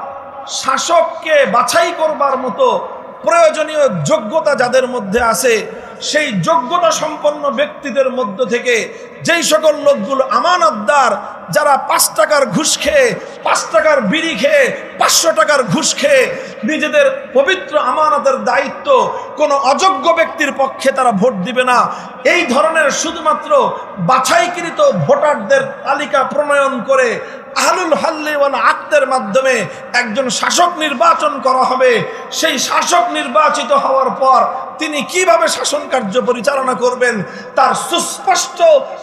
শাসককে বাছাই করবার মতো প্রয়োজনীয় যোগ্যতা যাদের মধ্যে আছে, সেই যোগ্যতা সম্পন্ন ব্যক্তিদের মধ্য থেকে যেই সকল লোকগুলো আমানতদার, যারা 5 টাকার ঘুষ খেয়ে, 5 টাকার বিড়ি খেয়ে, 500 টাকার ঘুষ খেয়ে নিজেদের পবিত্র আমানতের দায়িত্ব কোনো অযোগ্য ব্যক্তির পক্ষে তারা ভোট দিবে না, এই ধরনের শুধুমাত্র বাছাইকৃত ভোটারদের তালিকা প্রণয়ন করে আহলুল হাল্লি ওয়াল আকদের মাধ্যমে একজন শাসক নির্বাচন করা হবে। সেই শাসক নির্বাচিত হওয়ার পর তিনি কিভাবে শাসন কার্য পরিচালনা করবেন তার সুস্পষ্ট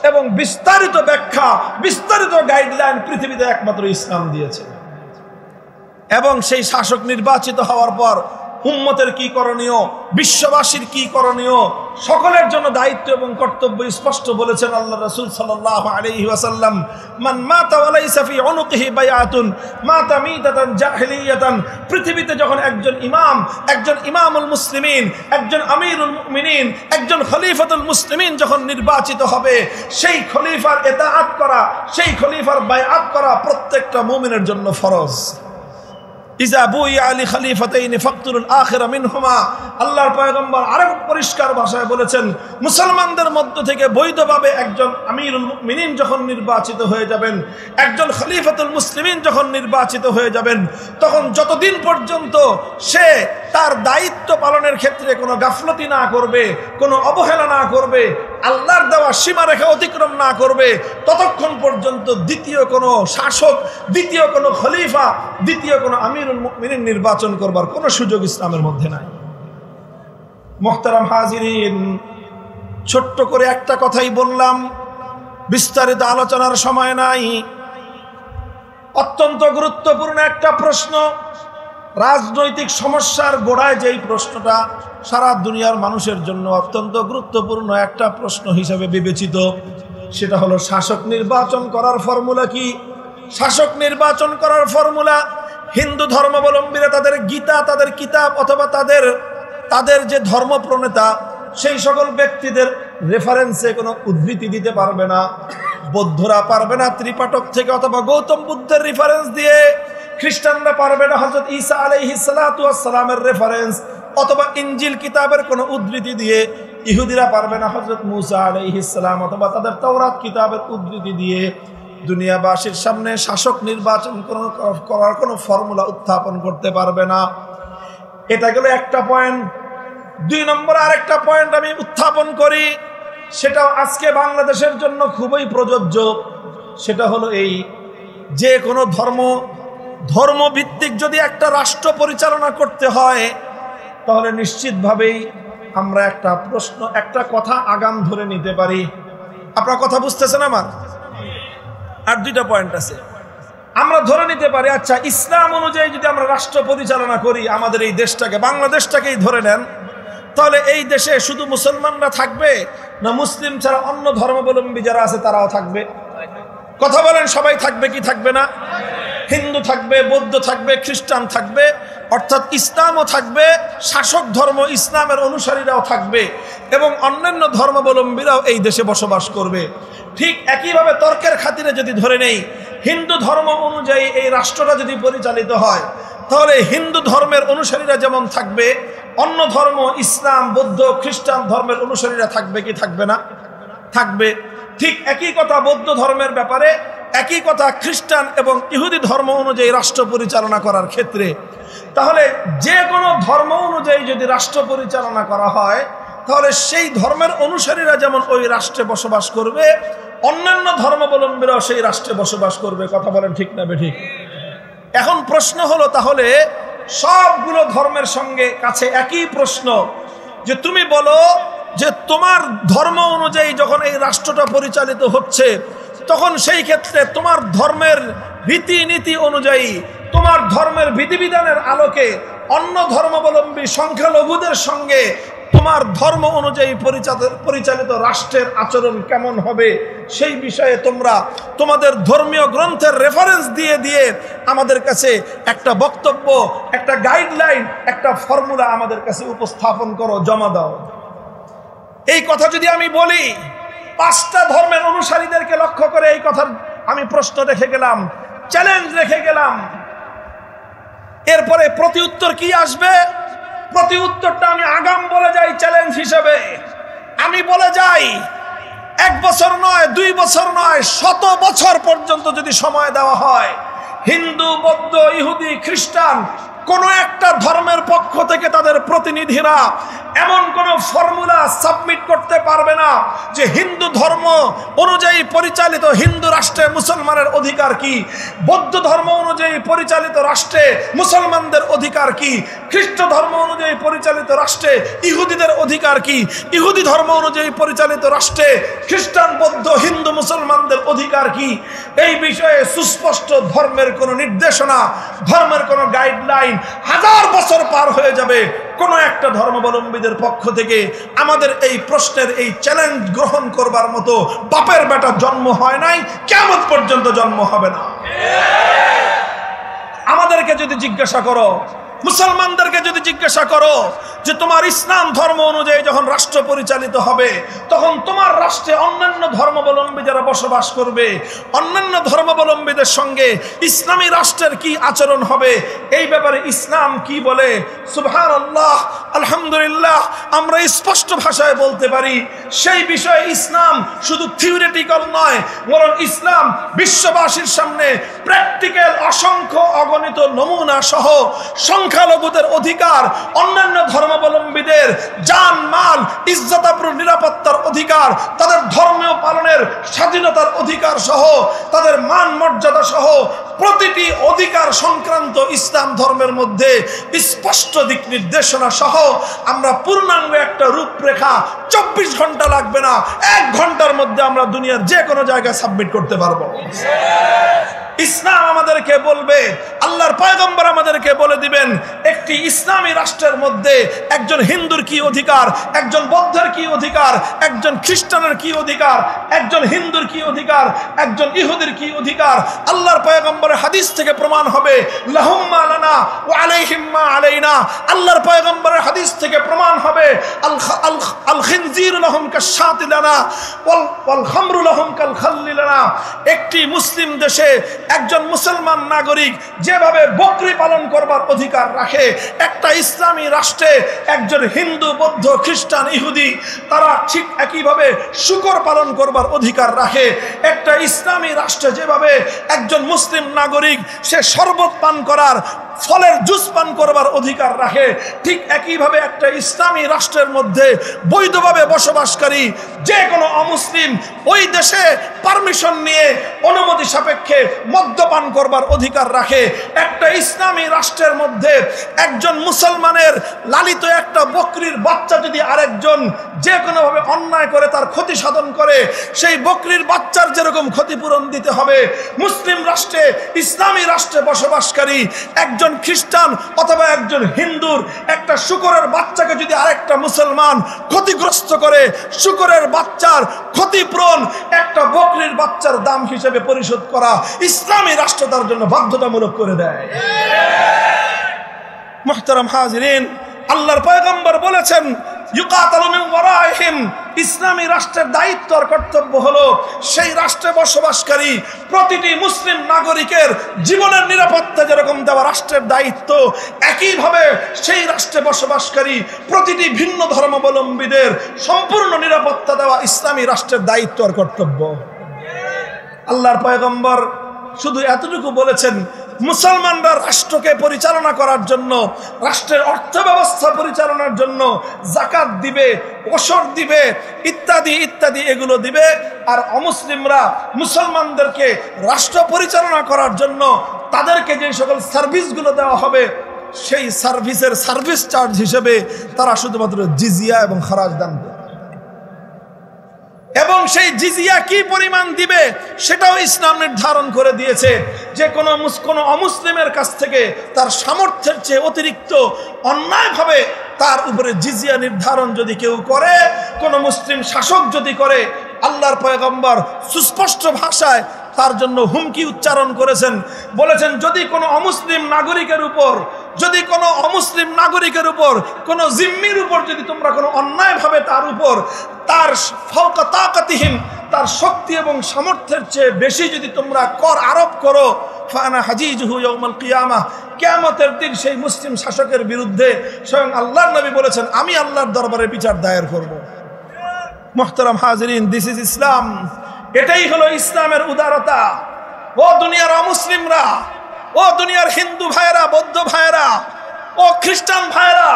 এবং বিস্তারিত ব্যাখ্যা, বিস্তারিত গাইডলাইন পৃথিবীতে একমাত্র ইসলাম দিয়েছে। এবং সেই শাসক নির্বাচিত হওয়ার পর উম্মতের কি করণীয়, বিশ্ববাসীর কি করণীয়, সকলের জন্য দায়িত্ব এবং কর্তব্য স্পষ্ট বলেছেন আল্লাহ রাসূল সাল্লাল্লাহু আলাইহি ওয়াসাল্লাম, মান মাতা ওয়া লাইসা ফি উনুকিহি বায়াতুন মাতা মিতাতান জাহিলিয়াতান। পৃথিবীতে যখন একজন ইমাম, একজন ইমামুল মুসলিমিন, একজন আমিরুল মুমিনিন, একজন খলিফাতুল মুসলিমিন যখন নির্বাচিত হবে, সেই খলিফার ইতাআত করা, সেই খলিফার বায়াত করা প্রত্যেকটা মুমিনের জন্য ফরজ। ইজা বুইয়া আলী খলিফাতাইনি ফাকতুল আখিরা মিনহুমা। আল্লাহর পয়গম্বর আরেক পরিষ্কার ভাষায় বলেছেন, মুসলমানদের মধ্য থেকে বৈধভাবে একজন আমিরুল মুমিনিন যখন নির্বাচিত হয়ে যাবেন, একজন খলিফাতুল মুসলিমিন যখন নির্বাচিত হয়ে যাবেন, তখন যতদিন পর্যন্ত সে তার দায়িত্ব পালনের ক্ষেত্রে কোনো গাফলতি না করবে, কোনো অবহেলা না করবে, আল্লাহর দেওয়া সীমারেখা অতিক্রম না করবে, ততক্ষণ পর্যন্ত দ্বিতীয় কোনো শাসক, দ্বিতীয় কোনো খলিফা, দ্বিতীয় কোনো আমিরুল মুমিনিন নির্বাচন করবার কোনো সুযোগ ইসলামের মধ্যে নাই। মুহতারাম হাজিরিন, ছোট্ট করে একটা কথাই বললাম, বিস্তারিত আলোচনার সময় নাই। অত্যন্ত গুরুত্বপূর্ণ একটা প্রশ্ন, রাজনৈতিক সমস্যার গোড়ায় যেই প্রশ্নটা সারা দুনিয়ার মানুষের জন্য অত্যন্ত গুরুত্বপূর্ণ একটা প্রশ্ন হিসেবে বিবেচিত, সেটা হলো শাসক নির্বাচন করার ফর্মুলা কি। শাসক নির্বাচন করার ফর্মুলা হিন্দু ধর্মাবলম্বীরা তাদের গীতা, তাদের কিতাব অথবা তাদের যে ধর্ম প্রণেতা সেই সকল ব্যক্তিদের রেফারেন্সে কোনো উদ্ধৃতি দিতে পারবে না। বৌদ্ধরা পারবে না ত্রিপাঠক থেকে অথবা গৌতম বুদ্ধের রেফারেন্স দিয়ে, খ্রিস্টানরা পারবে না হযরত ঈসা আলাইহিস সালাতু ওয়াস সালামের রেফারেন্স অথবা ইনজিল কিতাবের কোনো উদ্ধৃতি দিয়ে, ইহুদিরা পারবে না হযরত মুসা আলাইহিস সালাম অথবা তাদের তাওরাত কিতাবের উদ্ধৃতি দিয়ে দুনিয়াবাসীর সামনে শাসক নির্বাচন করার কোনো ফর্মুলা উত্থাপন করতে পারবে না। এটা গেল একটা পয়েন্ট। 2 নম্বর আরেকটা পয়েন্ট আমি উত্থাপন করি, সেটাও আজকে বাংলাদেশের জন্য খুবই প্রযোজ্য। সেটা হলো এই, যে কোনো ধর্মভিত্তিক যদি একটা রাষ্ট্র পরিচালনা করতে হয়, তাহলে নিশ্চিতভাবেই আমরা একটা প্রশ্ন, একটা কথা আগাম ধরে নিতে পারি। আপনার কথা বুঝতেছেন আমার? আর 2টা পয়েন্ট আছে। আমরা ধরে নিতে পারি, আচ্ছা ইসলাম অনুযায়ী যদি আমরা রাষ্ট্র পরিচালনা করি আমাদের এই দেশটাকে, বাংলাদেশটাকেই ধরে নেন, তাহলে এই দেশে শুধু মুসলমানরা থাকবে না মুসলিম ছাড়া অন্য ধর্মাবলম্বী যারা আছে তারাও থাকবে? কথা বলেন, সবাই থাকবে কি থাকবে না? হিন্দু থাকবে, বৌদ্ধ থাকবে, খ্রিস্টান থাকবে, অর্থাৎ ইসলামও থাকবে, শাসক ধর্ম ইসলামের অনুসারীরাও থাকবে এবং অন্যান্য ধর্মাবলম্বীরাও এই দেশে বসবাস করবে। ঠিক একইভাবে তর্কের খাতিরে যদি ধরে নেই, হিন্দু ধর্ম অনুযায়ী এই রাষ্ট্রটা যদি পরিচালিত হয়, তাহলে হিন্দু ধর্মের অনুসারীরা যেমন থাকবে, অন্য ধর্ম ইসলাম, বৌদ্ধ, খ্রিস্টান ধর্মের অনুসারীরা থাকবে কি থাকবে না? থাকবে। ঠিক একই কথা বৌদ্ধ ধর্মের ব্যাপারে, একই কথা খ্রিস্টান এবং ইহুদি ধর্ম অনুযায়ী রাষ্ট্র পরিচালনা করার ক্ষেত্রে। তাহলে যে কোনো ধর্ম অনুযায়ী যদি রাষ্ট্র পরিচালনা করা হয়, তাহলে সেই ধর্মের অনুসারীরা যেমন ওই রাষ্ট্রে বসবাস করবে, অন্যান্য ধর্মাবলম্বীরাও সেই রাষ্ট্রে বসবাস করবে। কথা বলেন ঠিক না বেঠিক? এখন প্রশ্ন হলো, তাহলে সবগুলো ধর্মের সঙ্গে কাছে একই প্রশ্ন, যে তুমি বলো যে তোমার ধর্ম অনুযায়ী যখন এই রাষ্ট্রটা পরিচালিত হচ্ছে, তখন সেই ক্ষেত্রে তোমার ধর্মের রীতিনীতি অনুযায়ী, তোমার ধর্মের বিধিবিধানের আলোকে অন্য ধর্মাবলম্বী সংখ্যালঘুদের সঙ্গে তোমার ধর্ম অনুযায়ী পরিচালিত রাষ্ট্রের আচরণ কেমন হবে, সেই বিষয়ে তোমরা তোমাদের ধর্মীয় গ্রন্থের রেফারেন্স দিয়ে দিয়ে আমাদের কাছে একটা বক্তব্য, একটা গাইডলাইন, একটা ফর্মুলা আমাদের কাছে উপস্থাপন করো, জমা দাও। এই কথা যদি আমি বলি, 5টা ধর্মের অনুসারীদেরকে লক্ষ্য করে এই কথার আমি প্রশ্ন রেখে গেলাম, চ্যালেঞ্জ রেখে গেলাম, এরপরে প্রতি উত্তর কি আসবে? প্রতি উত্তরটা আমি আগাম বলে যাই চ্যালেঞ্জ হিসেবে। আমি বলে যাই, 1 বছর নয়, 2 বছর নয়, 100 বছর পর্যন্ত যদি সময় দেওয়া হয়, হিন্দু, বৌদ্ধ, ইহুদি, খ্রিস্টান কোন একটা ধর্মের পক্ষ থেকে তাদের প্রতিনিধিরা এমন কোন ফর্মুলা সাবমিট করতে পারবে না যে হিন্দু ধর্ম অনুযায়ী পরিচালিত হিন্দু রাষ্ট্রে মুসলমানের অধিকার কি, বৌদ্ধ ধর্ম অনুযায়ী পরিচালিত রাষ্ট্রে মুসলমানদের অধিকার কি, খ্রিস্ট ধর্ম অনুযায়ী পরিচালিত রাষ্ট্রে ইহুদিদের অধিকার কি, ইহুদি ধর্ম অনুযায়ী পরিচালিত রাষ্ট্রে খ্রিস্টান, বৌদ্ধ, হিন্দু, মুসলমানদের অধিকার কি। এই বিষয়ে সুস্পষ্ট ধর্মের কোন নির্দেশনা, ধর্মের কোন গাইডলাইন 1000 বছর পার হয়ে যাবে, কোন একটা ধর্মাবলম্বীদের পক্ষ থেকে আমাদের এই প্রশ্নের এই চ্যালেঞ্জ গ্রহণ করবার মতো বাপের বেটা জন্ম হয় নাই, কিয়ামত পর্যন্ত জন্ম হবে না। আমাদেরকে যদি জিজ্ঞাসা করো, মুসলমানদেরকে যদি জিজ্ঞাসা করো যে তোমার ইসলাম ধর্ম অনুযায়ী যখন রাষ্ট্র পরিচালিত হবে, তখন তোমার রাষ্ট্রে অন্যান্য ধর্মাবলম্বী যারা বসবাস করবে, অন্যান্য ধর্মাবলম্বীদের সঙ্গে ইসলামী রাষ্ট্রের কি আচরণ হবে, এই ব্যাপারে ইসলাম কি বলে? সুবহানাল্লাহ, আলহামদুলিল্লাহ, আমরা স্পষ্ট ভাষায় বলতে পারি, সেই বিষয়ে ইসলাম শুধু থিওরিটিক্যাল নয়, বরং ইসলাম বিশ্ববাসীর সামনে প্র্যাকটিক্যাল অসংখ্য অগণিত নমুনা সহ সংখ্যালঘুদের অধিকার, অন্যান্য ধর্মাবলম্বীদের জান মাল ইজ্জতাপূর্ণ নিরাপত্তার অধিকার, তাদের ধর্মীয় পালনের স্বাধীনতার অধিকার সহ, তাদের মান মর্যাদা সহ প্রতিটি অধিকার সংক্রান্ত ইসলাম ধর্মের মধ্যে স্পষ্ট দিক নির্দেশনা সহ আমরা পূর্ণাঙ্গ একটা রূপরেখা 24 ঘন্টা লাগবে না, 1 ঘন্টার মধ্যে আমরা দুনিয়ার যে কোনো জায়গায় সাবমিট করতে পারবো। ইসলাম আমাদেরকে বলবে, আল্লাহর পয়গম্বর আমাদেরকে বলে দিবেন, একটি ইসলামী রাষ্ট্রের মধ্যে একজন হিন্দুর কি অধিকার, একজন বৌদ্ধের কি অধিকার, একজন খ্রিস্টানের কি অধিকার, একজন হিন্দুর কি অধিকার, একজন ইহুদির কি অধিকার। আল্লাহর পয়গম্বরের হাদিস থেকে প্রমাণ হবে, লাহুম মা লানা ওয়া আলাইহিম মা আলাইনা। আল্লাহর পয়গম্বরের হাদিস থেকে প্রমাণ হবে, আল খিনজির লাহুম কাশাতি লানা ওয়াল খামরু লাহুম কাল খাল্লি লানা। একটি মুসলিম দেশে একজন মুসলমান নাগরিক যেভাবে বকরি পালন করবার অধিকার রাখে, একটা ইসলামী রাষ্ট্রে একজন হিন্দু, বৌদ্ধ, খ্রিস্টান, ইহুদি তারা ঠিক একইভাবে শুকর পালন করবার অধিকার রাখে। একটা ইসলামী রাষ্ট্রে যেভাবে একজন মুসলিম নাগরিক সে শরবত পান করার, ফলের জুস পান করবার অধিকার রাখে, ঠিক একইভাবে একটা ইসলামী রাষ্ট্রের মধ্যে বৈধভাবে বসবাসকারী যে কোনো অমুসলিম ওই দেশে পারমিশন নিয়ে অনুমতি সাপেক্ষে মদ্যপান করবার অধিকার রাখে। একটা ইসলামী রাষ্ট্রের মধ্যে একজন মুসলমানের লালিত একটা বকরির বাচ্চা যদি আরেকজন যে কোনোভাবে অন্যায় করে তার ক্ষতি সাধন করে, সেই বকরির বাচ্চার যেরকম ক্ষতিপূরণ দিতে হবে, মুসলিম রাষ্ট্রে, ইসলামী রাষ্ট্রে বসবাসকারী একজন খ্রিস্টান অথবা একজন হিন্দুর একটা শুকরের বাচ্চাকে যদি আরেকটা মুসলমান ক্ষতিগ্রস্ত করে, শুকরের বাচ্চার ক্ষতিপূরণ একটা বকরির বাচ্চার দাম হিসেবে পরিশোধ করা ইসলামী রাষ্ট্র তার জন্য বাধ্যতামূলক করে দেয়। মুহতারাম হাজিরিন, আল্লাহর পয়গম্বর বলেছেন, ইউকাতালু মিন ওয়ারাইহিম, ইসলামী রাষ্ট্রের দায়িত্ব আর কর্তব্য হলো সেই রাষ্ট্রে বসবাসকারী প্রতিটি মুসলিম নাগরিকের জীবনের নিরাপত্তা যেরকম দেওয়া রাষ্ট্রের দায়িত্ব, একইভাবে সেই রাষ্ট্রে বসবাসকারী প্রতিটি ভিন্ন ধর্মাবলম্বীদের সম্পূর্ণ নিরাপত্তা দেওয়া ইসলামী রাষ্ট্রের দায়িত্ব আর কর্তব্য। আল্লাহর পয়গম্বর শুধু এতটুকু বলেছেন, মুসলমানরা রাষ্ট্রকে পরিচালনা করার জন্য, রাষ্ট্রের অর্থ ব্যবস্থা পরিচালনার জন্য যাকাত দিবে, ওশর দিবে, ইত্যাদি ইত্যাদি এগুলো দিবে। আর অমুসলিমরা মুসলমানদেরকে রাষ্ট্র পরিচালনা করার জন্য তাদেরকে যে সকল সার্ভিসগুলো দেওয়া হবে সেই সার্ভিসের সার্ভিস চার্জ হিসেবে তারা শুধুমাত্র জিজিয়া এবং খরাজ দান দেবে। এবং সেই জিজিয়া কি পরিমাণ দিবে সেটাও ইসলাম নির্ধারণ করে দিয়েছে, যে কোনো অমুসলিমের কাছ থেকে তার সামর্থ্যের চেয়ে অতিরিক্ত অন্যায়ভাবে তার উপরে জিজিয়া নির্ধারণ যদি কেউ করে, কোনো মুসলিম শাসক যদি করে, আল্লাহর পয়গম্বর সুস্পষ্ট ভাষায় তার জন্য হুমকি উচ্চারণ করেছেন, বলেছেন যদি কোনো অমুসলিম নাগরিকের উপর কোনো জিম্মির উপর যদি তোমরা কোনো অন্যায়ভাবে তার উপর তার ফাওকা তাকাতিহিম, তার শক্তি এবং সামর্থ্যের চেয়ে বেশি যদি তোমরা কর আরোপ করো, ফানা হাজিজহু ইয়াউমাল কিয়ামাহ, কিয়ামতের দিন সেই মুসলিম শাসকের বিরুদ্ধে স্বয়ং আল্লাহর নবী বলেছেন আমি আল্লাহর দরবারে বিচার দায়ের করব। মুহতারাম হাজিরিন, দিস ইজ ইসলাম। এটাই হলো ইসলামের উদারতা। ও দুনিয়ার অমুসলিমরা, ও দুনিয়ার হিন্দু ভাইরা, বৌদ্ধ ভাইরা, ও খ্রিস্টান ভাইরা,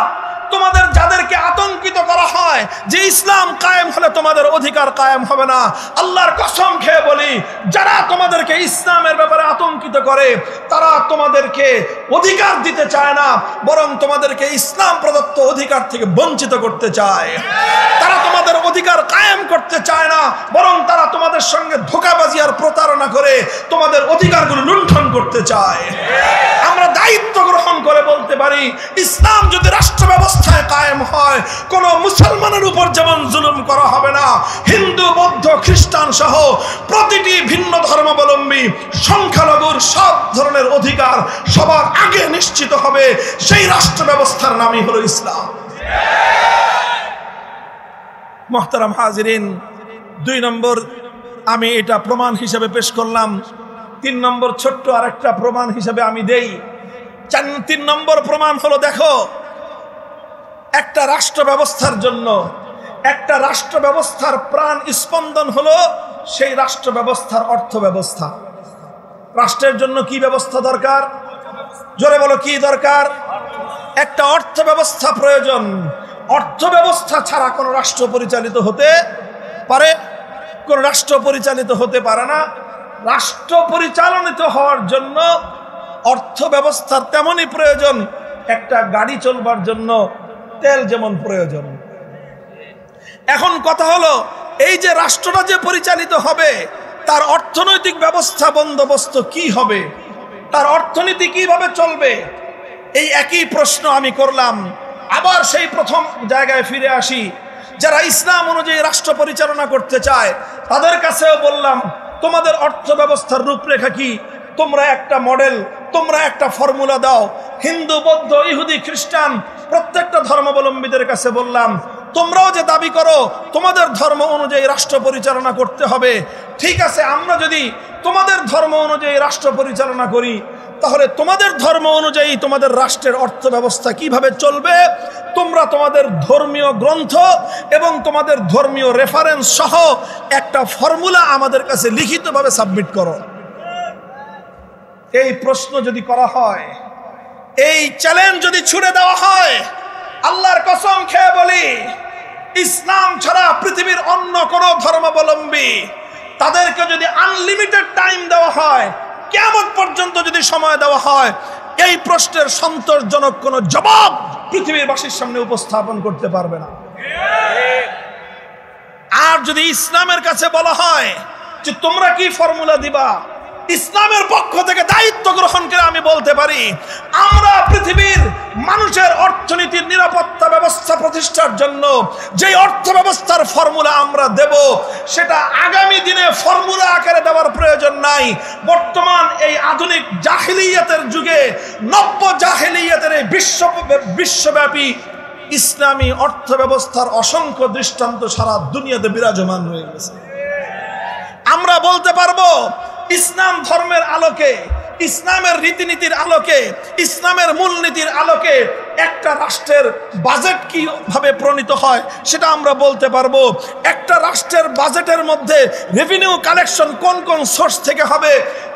তোমাদের যাদেরকে আতঙ্কিত করা হয় যে ইসলাম কায়েম হলে তোমাদের অধিকার কায়েম হবে না, আল্লাহর কসম খেয়ে বলি, যারা তোমাদেরকে ইসলামের ব্যাপারে আতঙ্কিত করে তারা তোমাদেরকে অধিকার দিতে চায় না, বরং তোমাদেরকে ইসলাম প্রদত্ত অধিকার থেকে বঞ্চিত করতে চায়। তারা তোমাদের অধিকার কায়েম করতে চায় না, বরং তারা তোমাদের সঙ্গে ধোঁকাবাজি আর প্রতারণা করে তোমাদের অধিকারগুলো লুণ্ঠন করতে চায়। আমরা দায়িত্ব গ্রহণ করে বলতে পারি, ইসলাম যদি রাষ্ট্র ব্যবস্থায় কায়েম হয়, কোন মুসলমানের উপর যেমন জুলুম করা হবে না, হিন্দু, বৌদ্ধ, খ্রিস্টান সহ প্রতিটি ভিন্ন ধর্মাবলম্বী সংখ্যালঘুর সব ধরনের অধিকার সবার আগে নিশ্চিত হবে। সেই রাষ্ট্র ব্যবস্থার নামই হলো ইসলাম। মুহতারাম হাজিরিন, 2 নম্বর আমি এটা প্রমাণ হিসেবে পেশ করলাম। 3 নম্বর ছোট্ট আরেকটা প্রমাণ হিসেবে আমি দেই। 3 নম্বর প্রমাণ হলো, দেখো, একটা রাষ্ট্র ব্যবস্থার জন্য, একটা রাষ্ট্র ব্যবস্থার প্রাণ স্পন্দন হলো সেই রাষ্ট্র ব্যবস্থার অর্থ ব্যবস্থা। রাষ্ট্রের জন্য কি ব্যবস্থা দরকার? জোরে বলো, কি দরকার? একটা অর্থ ব্যবস্থা প্রয়োজন। অর্থ ব্যবস্থা ছাড়া কোনো রাষ্ট্র পরিচালিত হতে পারে? কোন রাষ্ট্র পরিচালিত হতে পারে না। রাষ্ট্র পরিচালিত হওয়ার জন্য অর্থ ব্যবস্থার তেমনই প্রয়োজন, একটা গাড়ি চলবার জন্য তেল যেমন প্রয়োজন। এখন কথা হলো, এই যে রাষ্ট্রটা যে পরিচালিত হবে তার অর্থনৈতিক ব্যবস্থা বন্দোবস্ত কি হবে, তার অর্থনীতি কিভাবে চলবে? এই একই প্রশ্ন আমি করলাম। আবার সেই প্রথম জায়গায় ফিরে আসি, যারা ইসলাম অনুযায়ী রাষ্ট্র পরিচালনা করতে চায় তাদের কাছেও বললাম, তোমাদের অর্থ ব্যবস্থার রূপরেখা কি? তোমরা একটা মডেল, তোমরা একটা ফর্মুলা দাও। হিন্দু, বৌদ্ধ, ইহুদি, খ্রিস্টান প্রত্যেকটা ধর্মাবলম্বীদের কাছে বললাম, তোমরাও যে দাবি করো তোমাদের ধর্ম অনুযায়ী রাষ্ট্র পরিচালনা করতে হবে, ঠিক আছে, আমরা যদি তোমাদের ধর্ম অনুযায়ী রাষ্ট্র পরিচালনা করি, তাহলে তোমাদের ধর্ম অনুযায়ী তোমাদের রাষ্ট্রের অর্থ ব্যবস্থা কিভাবে চলবে, তোমরা তোমাদের ধর্মীয় গ্রন্থ এবং তোমাদের ধর্মীয় রেফারেন্স সহ একটা ফর্মুলা আমাদের কাছে লিখিতভাবে সাবমিট করো। এই প্রশ্ন যদি করা হয়, এই চ্যালেঞ্জ যদি ছুড়ে দেওয়া হয়, আল্লাহর কসম খেয়ে বলি, ইসলাম ছাড়া পৃথিবীর অন্য কোন ধর্মাবলম্বী তাদেরকে যদি আনলিমিটেড টাইম দেওয়া হয়, কিয়ামত পর্যন্ত যদি সময় দেওয়া হয়, এই প্রশ্নের সন্তোষজনক কোনো জবাব পৃথিবীর বাসীর সামনে উপস্থাপন করতে পারবে না। আর যদি ইসলামের কাছে বলা হয় যে তোমরা কি ফর্মুলা দিবা, ইসলামের পক্ষ থেকে দায়িত্ব গ্রহণ করে আমি বলতে পারি, আমরা পৃথিবীর মানুষের অর্থনীতির নিরাপত্তা ব্যবস্থা প্রতিষ্ঠার জন্য যে অর্থ ব্যবস্থার ফর্মুলা আমরা দেব, সেটা আগামী দিনে ফর্মুলা আকারে দেওয়ার প্রয়োজন নাই। বর্তমান এই আধুনিক জাহিলিয়াতের যুগে, নব্য জাহিলিয়াতের এই বিশ্বব্যাপী ইসলামী অর্থ ব্যবস্থার অসংখ্য দৃষ্টান্ত সারা দুনিয়াতে বিরাজমান হয়ে গেছে। আমরা বলতে পারবো, ইসলাম ধর্মের আলোকে, ইসলামের রীতিনীতির আলোকে, ইসলামের মূলনীতির আলোকে একটা রাষ্ট্রের বাজেট কিভাবে প্রণীত হয় সেটা আমরা বলতে পারবো। একটা রাষ্ট্রের বাজেটের মধ্যে রেভিনিউ কালেকশন কোন কোন সোর্স থেকে হবে,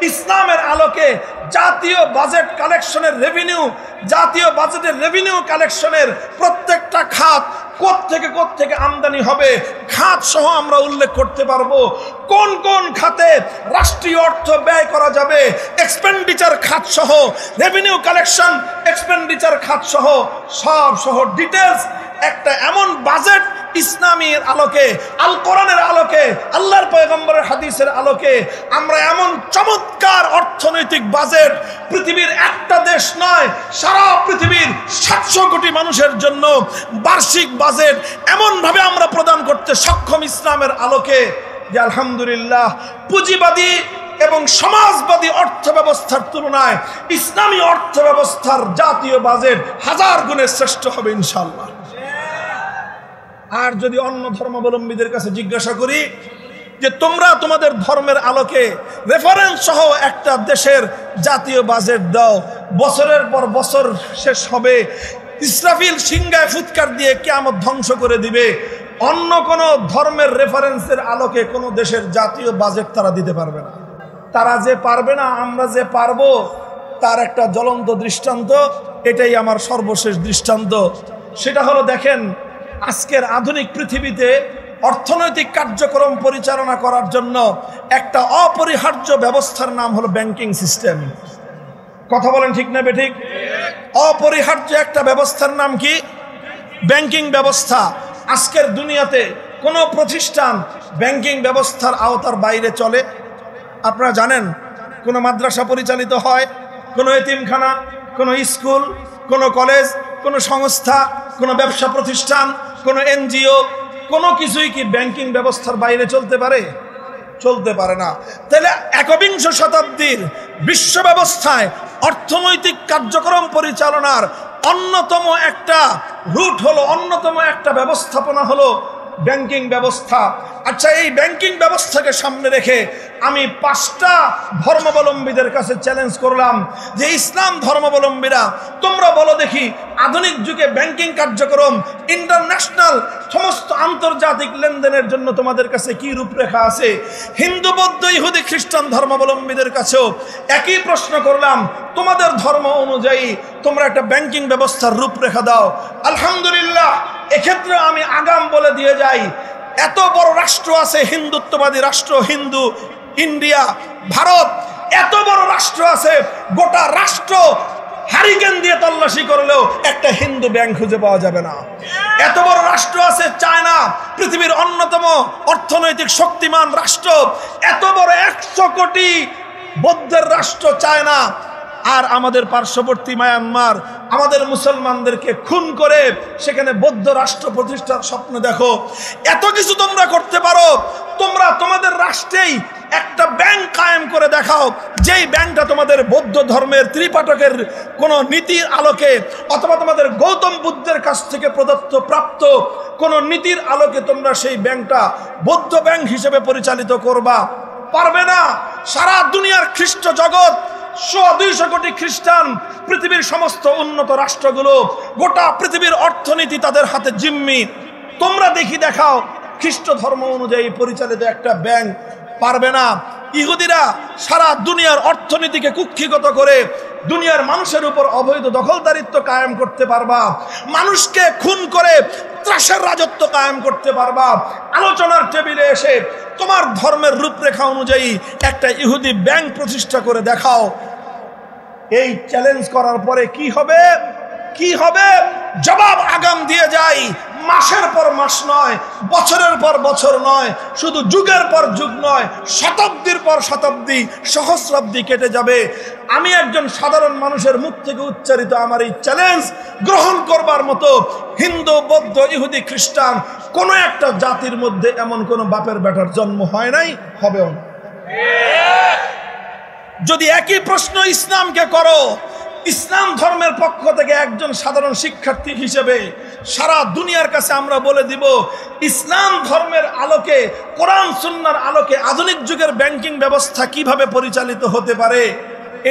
ইসলামের আলোকে জাতীয় বাজেট কালেকশনের রেভিনিউ, জাতীয় বাজেটের রেভিনিউ কালেকশনের প্রত্যেকটা খাত কোত্থেকে আমদানি হবে খাত সহ আমরা উল্লেখ করতে পারবো। কোন কোন খাতে রাষ্ট্রীয় অর্থ ব্যয় করা যাবে, এক্সপেন্ডিচার খাত সহ, রেভিনিউ কালেকশন এক্সপেন্ডিচার খাত সহ সব সহ ডিটেলস একটা এমন বাজেট ইসলামের আলোকে, আল কোরআনের আলোকে, আল্লাহর পয়গম্বরের হাদিসের আলোকে আমরা এমন চমৎকার অর্থনৈতিক বাজেট পৃথিবীর একটা দেশ নয়, সারা পৃথিবীর 700 কোটি মানুষের জন্য বার্ষিক বাজেট এমনভাবে আমরা প্রদান করতে সক্ষম ইসলামের আলোকে যে আলহামদুলিল্লাহ পুঁজিবাদী এবং সমাজবাদী অর্থ ব্যবস্থার তুলনায় ইসলামী অর্থ ব্যবস্থার জাতীয় বাজেট 1000 গুণে শ্রেষ্ঠ হবে ইনশাআল্লাহ। আর যদি অন্য ধর্মাবলম্বীদের কাছে জিজ্ঞাসা করি যে তোমরা তোমাদের ধর্মের আলোকে রেফারেন্স সহ একটা দেশের জাতীয় বাজেট দাও, বছরের পর বছর শেষ হবে, ইসরাফিল সিংহায় ফুৎকার দিয়ে কিয়ামত ধ্বংস করে দিবে, অন্য কোন ধর্মের রেফারেন্সের আলোকে কোনো দেশের জাতীয় বাজেট তারা দিতে পারবে না। তারা যে পারবে না, আমরা যে পারবো তার একটা জ্বলন্ত দৃষ্টান্ত, এটাই আমার সর্বশেষ দৃষ্টান্ত। সেটা হলো দেখেন, আজকের আধুনিক পৃথিবীতে অর্থনৈতিক কার্যক্রম পরিচালনা করার জন্য একটা অপরিহার্য ব্যবস্থার নাম হলো ব্যাংকিং সিস্টেম। কথা বলেন ঠিক না বেঠিক? অপরিহার্য একটা ব্যবস্থার নাম কি? ব্যাংকিং ব্যবস্থা। আজকের দুনিয়াতে কোনো প্রতিষ্ঠান ব্যাংকিং ব্যবস্থার আওতার বাইরে চলে? আপনারা জানেন, কোনো মাদ্রাসা পরিচালিত হয়, কোনো এতিমখানা, কোনো স্কুল, কোনো কলেজ, কোনো সংস্থা, কোনো ব্যবসা প্রতিষ্ঠান, কোনো এনজিও, কোনো কিছুই কি ব্যাংকিং ব্যবস্থার বাইরে চলতে পারে? চলতে পারে না। তাহলে একবিংশ শতাব্দীর বিশ্ব ব্যবস্থায় অর্থনৈতিক কার্যক্রম পরিচালনার অন্যতম একটা রুট হলো, অন্যতম একটা ব্যবস্থাপনা হলো ব্যাংকিং ব্যবস্থা। আচ্ছা, এই ব্যাংকিং ব্যবস্থাকে সামনে রেখে আমি 5টা ধর্মাবলম্বীদের কাছে চ্যালেঞ্জ করলাম যে ইসলাম ধর্মাবলম্বীরা তোমরা বলো দেখি, আধুনিক যুগে ব্যাংকিং কার্যক্রম ইন্টারন্যাশনাল সমস্ত আন্তর্জাতিক লেনদেনের জন্য তোমাদের কাছে কি রূপরেখা আছে? হিন্দু, বৌদ্ধ, ইহুদি, খ্রিস্টান ধর্মাবলম্বীদের কাছেও একই প্রশ্ন করলাম, তোমাদের ধর্ম অনুযায়ী তোমরা একটা ব্যাংকিং ব্যবস্থার রূপরেখা দাও। আলহামদুলিল্লাহ, এক্ষেত্রে আমি আগাম বলে দিয়ে যাই, এত বড় রাষ্ট্র আছে, হিন্দুত্ববাদী রাষ্ট্র, হিন্দু, ইন্ডিয়া, ভারত, এত বড় রাষ্ট্র আছে, গোটা রাষ্ট্র হারিকেন দিয়ে তল্লাশি করলেও একটা হিন্দু ব্যাংক খুঁজে পাওয়া যাবে না। এত বড় রাষ্ট্র আছে চায়না, পৃথিবীর অন্যতম অর্থনৈতিক শক্তিমান রাষ্ট্র, এত বড় 100 কোটি বৌদ্ধের রাষ্ট্র চায়না, আর আমাদের পার্শ্ববর্তী মায়ানমার আমাদের মুসলমানদেরকে খুন করে সেখানে বৌদ্ধ রাষ্ট্র প্রতিষ্ঠার স্বপ্ন দেখো। এত কিছু তোমরা করতে পারো, তোমরা তোমাদের রাষ্ট্রেই একটা ব্যাংক কায়েম করে দেখাও, যেই ব্যাংকটা তোমাদের বৌদ্ধ ধর্মের ত্রিপাঠকের কোন নীতির আলোকে অথবা তোমাদের গৌতম বুদ্ধের কাছ থেকে প্রদত্ত প্রাপ্ত কোন নীতির আলোকে তোমরা সেই ব্যাংকটা বৌদ্ধ ব্যাংক হিসেবে পরিচালিত করবা। পারবে না। সারা দুনিয়ার খ্রিস্ট জগৎ, 200 কোটি খ্রিস্টান, পৃথিবীর সমস্ত উন্নত রাষ্ট্রগুলো, গোটা পৃথিবীর অর্থনীতি তাদের হাতে জিম্মি। তোমরা দেখাও খ্রিস্ট ধর্ম অনুযায়ী পরিচালিত একটা ব্যাংক। পারবে না। ইহুদিরা সারা দুনিয়ার অর্থনীতিকে কুক্ষিগত করে দুনিয়ার মানুষের উপর অবৈধ দখলদারিত্ব কায়েম করতে পারবা, মানুষকে খুন করে ত্রাসের রাজত্ব কায়েম করতে পারবা। আলোচনার টেবিলে এসে তোমার ধর্মের রূপরেখা অনুযায়ী একটা ইহুদি ব্যাংক প্রতিষ্ঠা করে দেখাও। এই চ্যালেঞ্জ করার পরে কি হবে? কি হবে? জবাব আগাম দিয়ে যাই, মাসের পর মাস নয়, বছরের পর বছর নয়, শুধু যুগের পর যুগ নয়, শতাব্দীর পর শতাব্দী, সহস্রাব্দী কেটে যাবে। আমি একজন সাধারণ মানুষের মুখ থেকে উচ্চারিত আমার এই চ্যালেঞ্জ গ্রহণ করবার মতো হিন্দু, বৌদ্ধ, ইহুদি, খ্রিস্টান কোনো একটা জাতির মধ্যে এমন কোনো বাপের বেটার জন্ম হয় নাই, হবেও না। যদি একই প্রশ্ন ইসলামকে করো, ইসলাম ধর্মের পক্ষ থেকে একজন সাধারণ শিক্ষার্থী হিসেবে সারা দুনিয়ার কাছে আমরা বলে দিব, ইসলাম ধর্মের আলোকে, কোরআন সুন্নাহর আলোকে আধুনিক যুগের ব্যাংকিং ব্যবস্থা কিভাবে পরিচালিত হতে পারে।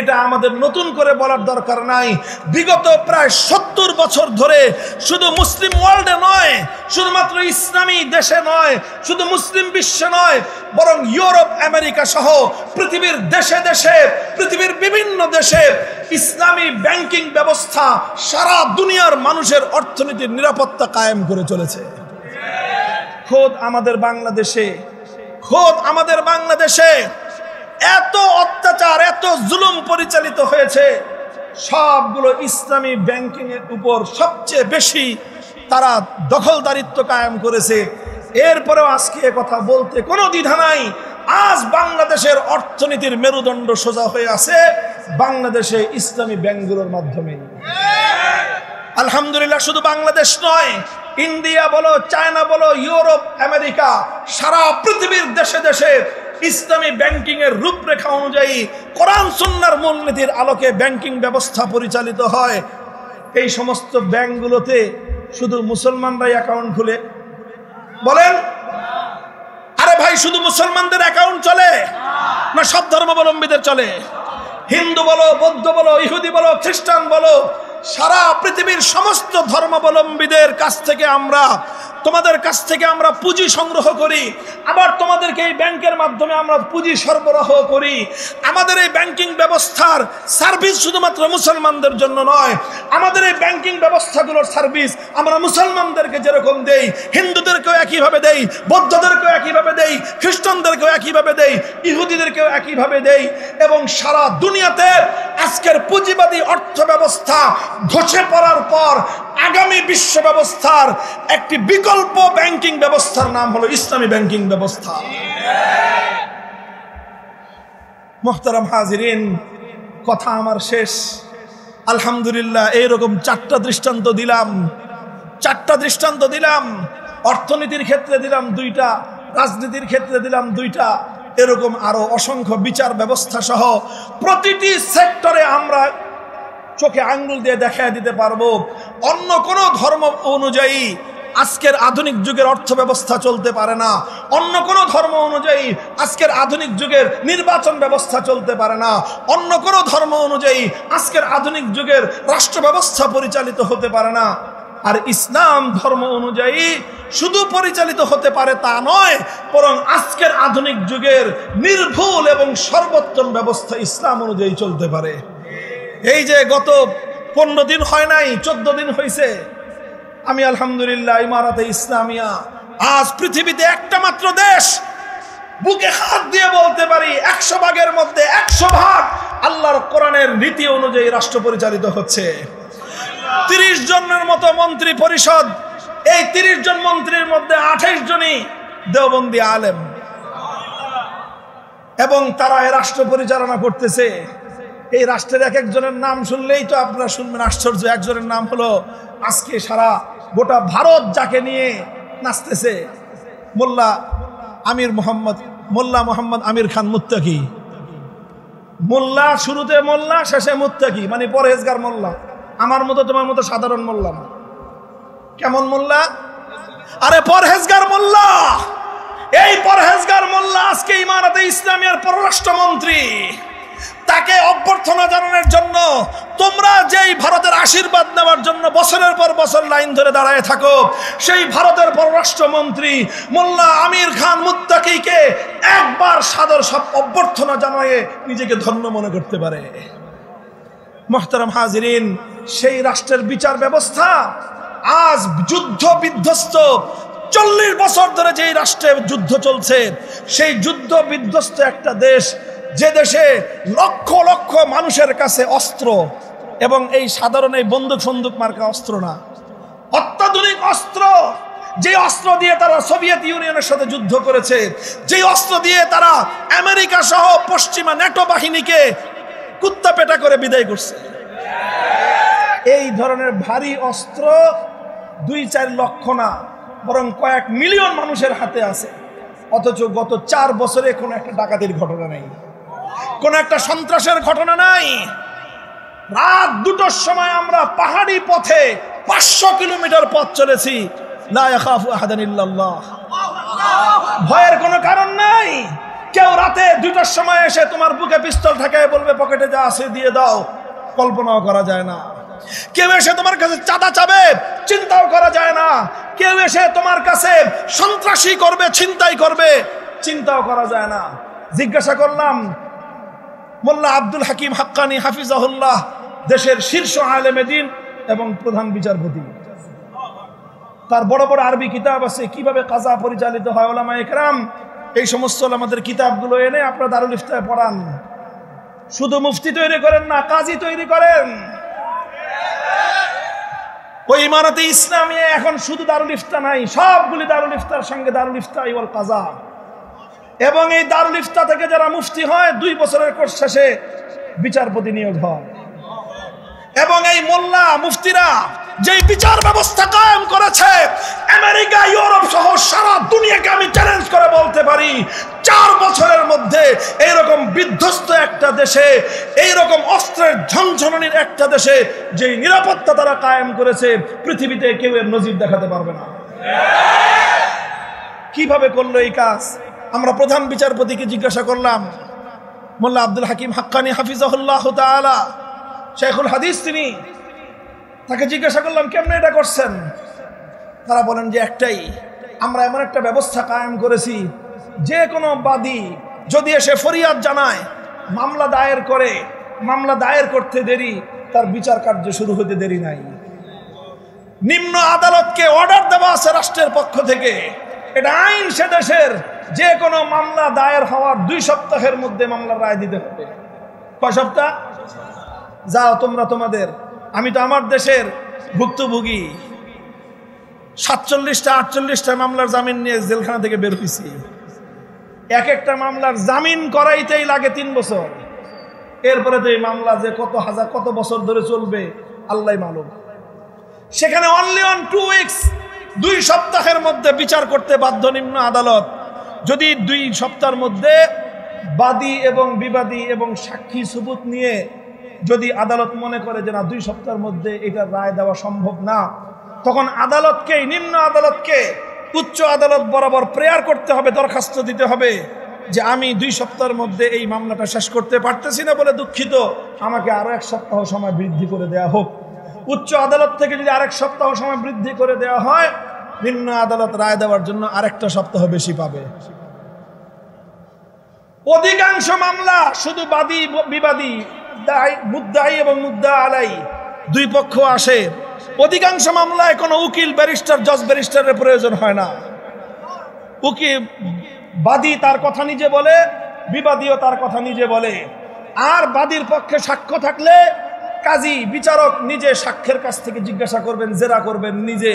এটা আমাদের নতুন করে বলার দরকার নাই। বিগত প্রায় 70 বছর ধরে শুধু মুসলিম ওয়ার্ল্ডে নয়, শুধুমাত্র ইসলামী দেশে নয়, শুধু মুসলিম বিশ্বে নয়, বরং ইউরোপ, আমেরিকা সহ পৃথিবীর দেশে দেশে, পৃথিবীর বিভিন্ন দেশে ইসলামী ব্যাংকিং ব্যবস্থা সারা দুনিয়ার মানুষের অর্থনীতির নিরাপত্তা কায়েম করে চলেছে। খোদ আমাদের বাংলাদেশে এত অত্যাচার, এত জুলুম পরিচালিত হয়েছে, সবগুলো ইসলামী ব্যাংকিং এর উপর সবচেয়ে বেশি তারা দখলদারিত্ব কায়েম করেছে। এরপরেও আজকে কথা বলতে কোনো দ্বিধা নাই, আজ বাংলাদেশের অর্থনীতির মেরুদণ্ড সোজা হয়ে আছে বাংলাদেশে ইসলামী ব্যাংকগুলোর মাধ্যমে। আলহামদুলিল্লাহ, শুধু বাংলাদেশ নয়, ইন্ডিয়া বলো, চায়না বলো, ইউরোপ, আমেরিকা, সারা পৃথিবীর দেশে দেশে ইসলামী ব্যাংকিং এর রূপরেখা অনুযায়ী কোরআন সুন্নাহর মূলনীতির আলোকে ব্যাংকিং ব্যবস্থা পরিচালিত হয়। এই সমস্ত ব্যাংকগুলোতে শুধু মুসলমানরাই অ্যাকাউন্ট খুলে? বলেন, আরে ভাই, শুধু মুসলমানদের অ্যাকাউন্ট চলে না সব ধর্মাবলম্বীদের চলে? হিন্দু বলো, বৌদ্ধ বলো, ইহুদি বলো, খ্রিস্টান বলো, সারা পৃথিবীর সমস্ত ধর্মাবলম্বীদের কাছ থেকে তোমাদের কাছ থেকে আমরা পুঁজি সংগ্রহ করি, আবার তোমাদেরকে এই ব্যাংকের মাধ্যমে আমরা পুঁজি সরবরাহ করি। আমাদের এই ব্যাংকিং ব্যবস্থার সার্ভিস শুধুমাত্র মুসলমানদের জন্য নয়, আমাদের এই ব্যাংকিং ব্যবস্থাগুলোর সার্ভিস আমরা মুসলমানদেরকে যেরকম দেই, হিন্দুদেরকেও একইভাবে দেই, বৌদ্ধদেরকেও একইভাবে দেই, খ্রিস্টানদেরকেও একইভাবে দেই, ইহুদিদেরকেও একইভাবে দেই। এবং সারা দুনিয়াতে আজকের পুঁজিবাদী অর্থ ব্যবস্থা ধসে পড়ার পর আগামী বিশ্ব ব্যবস্থার একটি বিকল্প ব্যাংকিং ব্যবস্থার নাম হলো ইসলামী ব্যাংকিং ব্যবস্থা। মুহতারাম হাজিরিন, কথা আমার শেষ। আলহামদুলিল্লাহ, এইরকম চারটা দৃষ্টান্ত দিলাম। অর্থনীতির ক্ষেত্রে দিলাম 2টা, রাজনীতির ক্ষেত্রে দিলাম 2টা, এরকম আরো অসংখ্য বিচার ব্যবস্থা সহ প্রতিটি সেক্টরে আমরা চোখে আঙ্গুল দিয়ে দেখায় দিতে পারবো অন্য কোনো ধর্ম অনুযায়ী আজকের আধুনিক যুগের অর্থ ব্যবস্থা চলতে পারে না, অন্য কোনো ধর্ম অনুযায়ী আজকের আধুনিক যুগের নির্বাচন ব্যবস্থা চলতে পারে না, অন্য কোনো ধর্ম অনুযায়ী আজকের আধুনিক যুগের রাষ্ট্র ব্যবস্থা পরিচালিত হতে পারে না। আর ইসলাম ধর্ম অনুযায়ী শুধু পরিচালিত হতে পারে তা নয়, বরং আজকের আধুনিক যুগের নির্ভুল এবং সর্বোত্তম ব্যবস্থা ইসলাম অনুযায়ী চলতে পারে। এই যে গত 15 দিন হয় নাই, 14 দিন হয়েছে, আমি আলহামদুলিল্লাহ ইমারাতে ইসলামিয়া আজ পৃথিবীতে একটা মাত্র দেশ, বুকে হাত দিয়ে বলতে পারি 100 ভাগের মধ্যে 100 ভাগ আল্লাহর কোরআনের নীতি অনুযায়ী রাষ্ট্র পরিচালিত হচ্ছে। 30 জনের মতো মন্ত্রী পরিষদ, এই 30 জন মন্ত্রীর মধ্যে 28 জনই দেওবন্দি আলেম, এবং তারা এই রাষ্ট্র পরিচালনা করতেছে। এই রাষ্ট্রের এক একজনের নাম শুনলেই তো আপনারা শুনবেন আশ্চর্য। একজনের নাম হলো আজকে সারা গোটা ভারত যাকে নিয়ে নাচতেছে, মোল্লা মোহাম্মদ আমির খান মুত্তাকি। মোল্লা, শুরুতে মোল্লা, শেষে মুত্তাকি, মানে পরহেজগার মোল্লা। আমার মতো তোমার মতো সাধারণ মোল্লা না। কেমন মোল্লা? আরে পরহেজগার মোল্লা। এই পরহেজগার মোল্লা আজকে ইমারাতে ইসলামিয়ার পররাষ্ট্রমন্ত্রী। তাকে অভ্যর্থনা জানানোর জন্য তোমরা যেই ভারতের আশীর্বাদ নেওয়ার জন্য বছরের পর বছর লাইন ধরে দাঁড়ায় থাকো, সেই ভারতের পররাষ্ট্রমন্ত্রী মোল্লা আমির খান মুত্তাকিকে একবার সাদর সব অভ্যর্থনা জানিয়ে নিজেকে ধন্য মনে করতে পারে। মুহতারাম হাজিরিন, সেই রাষ্ট্রের বিচার ব্যবস্থা আজ যুদ্ধ বিধ্বস্ত। 40 বছর ধরে যেই রাষ্ট্রে যুদ্ধ চলছে, সেই যুদ্ধ বিধ্বস্ত একটা দেশ, যে দেশে লক্ষ লক্ষ মানুষের কাছে অস্ত্র, এবং এই সাধারণ এই বন্দুক মার্কা অস্ত্র না, অত্যাধুনিক অস্ত্র, যে অস্ত্র দিয়ে তারা সোভিয়েত ইউনিয়নের সাথে যুদ্ধ করেছে, যে অস্ত্র দিয়ে তারা আমেরিকা সহ পশ্চিমা ন্যাটো বাহিনীকে কুত্তা পেটা করে বিদায় করছে। এই ধরনের ভারী অস্ত্র 2-4 লক্ষ না, বরং কয়েক মিলিয়ন মানুষের হাতে আছে। অথচ গত 4 বছরে কোনো একটা ডাকাতির ঘটনা নেই, কোন একটা সন্ত্রাসের ঘটনা নাই। রাত 2টোর সময় আমরা পাহাড়ি পথে 500 কিলোমিটার পথ চলেছি, লা ইয়াখাফু আহাদান ইল্লাল্লাহ, ভয়ের কোনো কারণ নাই। কেউ রাতে 2টার সময় এসে তোমার বুকে পিস্তল ঠেকায় বলবে পকেটে যা আছে দিয়ে দাও, কল্পনাও করা যায় না। কেউ এসে তোমার কাছে চাঁদা চাবে, চিন্তাও করা যায় না। কেউ এসে তোমার কাছে সন্ত্রাসী করবে, ছিনতাই করবে, চিন্তাও করা যায় না। জিজ্ঞাসা করলাম মোল্লা আব্দুল হাকিম হাক্কানি হাফিজাহুল্লাহ, দেশের শীর্ষ আলেমে দ্বীন এবং প্রধান বিচারপতি, তার বড় বড় আরবি কিতাব আছে কিভাবে কাজা পরিচালিত হয়। ওলামায়ে কেরাম এই সমস্ত আমাদের কিতাবগুলো এনে আপনারা দারুল ইফতায় পড়ান। শুধু মুফতি তৈরি করেন না, কাজী তৈরি করেন। ওই ইমারতে ইসলামী এখন শুধু দারুল ইফতা নাই, সবগুলি দারুল ইফতার সঙ্গে দারুল ইফতা ওয়াল কাজা। এবং এই দারুল ইফতা থেকে যারা মুফতি হয় 2 বছরের কোর্স শেষে বিচারপতি নিয়োগ হয়। এবং এই মোল্লা মুফতিরা যে বিচার ব্যবস্থা কায়েম করেছে, আমেরিকা, ইউরোপ সহ সারা দুনিয়াকে আমি চ্যালেঞ্জ করে বলতে পারি 4 বছরের মধ্যে এইরকম বিধ্বস্ত একটা দেশে, এইরকম অস্ত্রের ঝনঝনানির একটা দেশে যে নিরাপত্তা তারা কায়েম করেছে, পৃথিবীতে কেউ এর নজির দেখাতে পারবে না। কিভাবে করলো এই কাজ? আমরা প্রধান বিচারপতিকে জিজ্ঞাসা করলাম, মোল্লা আব্দুল হাকিম হাক্কানি হাফিজাহুল্লাহ তাআলা, শেখুল হাদিস তিনি, তাকে জিজ্ঞাসা করলাম কেমনে এটা করছেন? তারা বলেন যে একটাই, আমরা এমন একটা ব্যবস্থা কায়েম করেছি, যে কোনো বাদী যদি এসে ফরিয়াদ জানায়, মামলা দায়ের করে, মামলা দায়ের করতে দেরি, তার বিচার কার্য শুরু হতে দেরি নাই। নিম্ন আদালতকে অর্ডার দেওয়া আছে রাষ্ট্রের পক্ষ থেকে, এটা আইন সে দেশের, যে কোনো মামলা দায়ের হওয়ার 2 সপ্তাহের মধ্যে মামলার রায় দিতে হবে। কয় সপ্তাহ? যাও তোমরা তোমাদের, আমি তো আমার দেশের ভুক্তভোগী, 47টা 48টা মামলার জামিন নিয়ে জেলখানা থেকে বের হয়েছি। এক একটা মামলার জামিন করাইতেই লাগে 3 বছর। এরপরে তো এই মামলা যে কত হাজার কত বছর ধরে চলবে আল্লাহই মালুম। সেখানে অনলি অন 2 উইকস, 2 সপ্তাহের মধ্যে বিচার করতে বাধ্য নিম্ন আদালত। যদি 2 সপ্তাহের মধ্যে বাদী এবং বিবাদী এবং সাক্ষী সুবুত নিয়ে যদি আদালত মনে করে যে না 2 সপ্তাহের মধ্যে এটার রায় দেওয়া সম্ভব না, তখন আদালতকে, নিম্ন আদালতকে উচ্চ আদালত বরাবর প্রেয়ার করতে হবে, দরখাস্ত দিতে হবে যে আমি 2 সপ্তাহের মধ্যে এই মামলাটা শেষ করতে পারতেছি না বলে দুঃখিত, আমাকে আরো 1 সপ্তাহ সময় বৃদ্ধি করে দেওয়া হোক। উচ্চ আদালত থেকে যদি আরেক সপ্তাহ সময় বৃদ্ধি করে দেওয়া হয়, নিম্ন আদালত রায় দেওয়ার জন্য আরেকটা সপ্তাহ বেশি পাবে। অধিকাংশ মামলা শুধু বাদী বিবাদী, মুদ্দাই এবং মুদ্দা আলাই 2 পক্ষ আসে। অধিকাংশ মামলায় কোনো উকিল, ব্যারিস্টার, জজ ব্যারিস্টারের প্রয়োজন হয় না। উকিল, বাদী তার কথা নিজে বলে, বিবাদীও তার কথা নিজে বলে। আর বাদীর পক্ষে সাক্ষ্য থাকলে কাজী, বিচারক নিজে সাক্ষ্যের কাছ থেকে জিজ্ঞাসা করবেন, জেরা করবেন নিজে।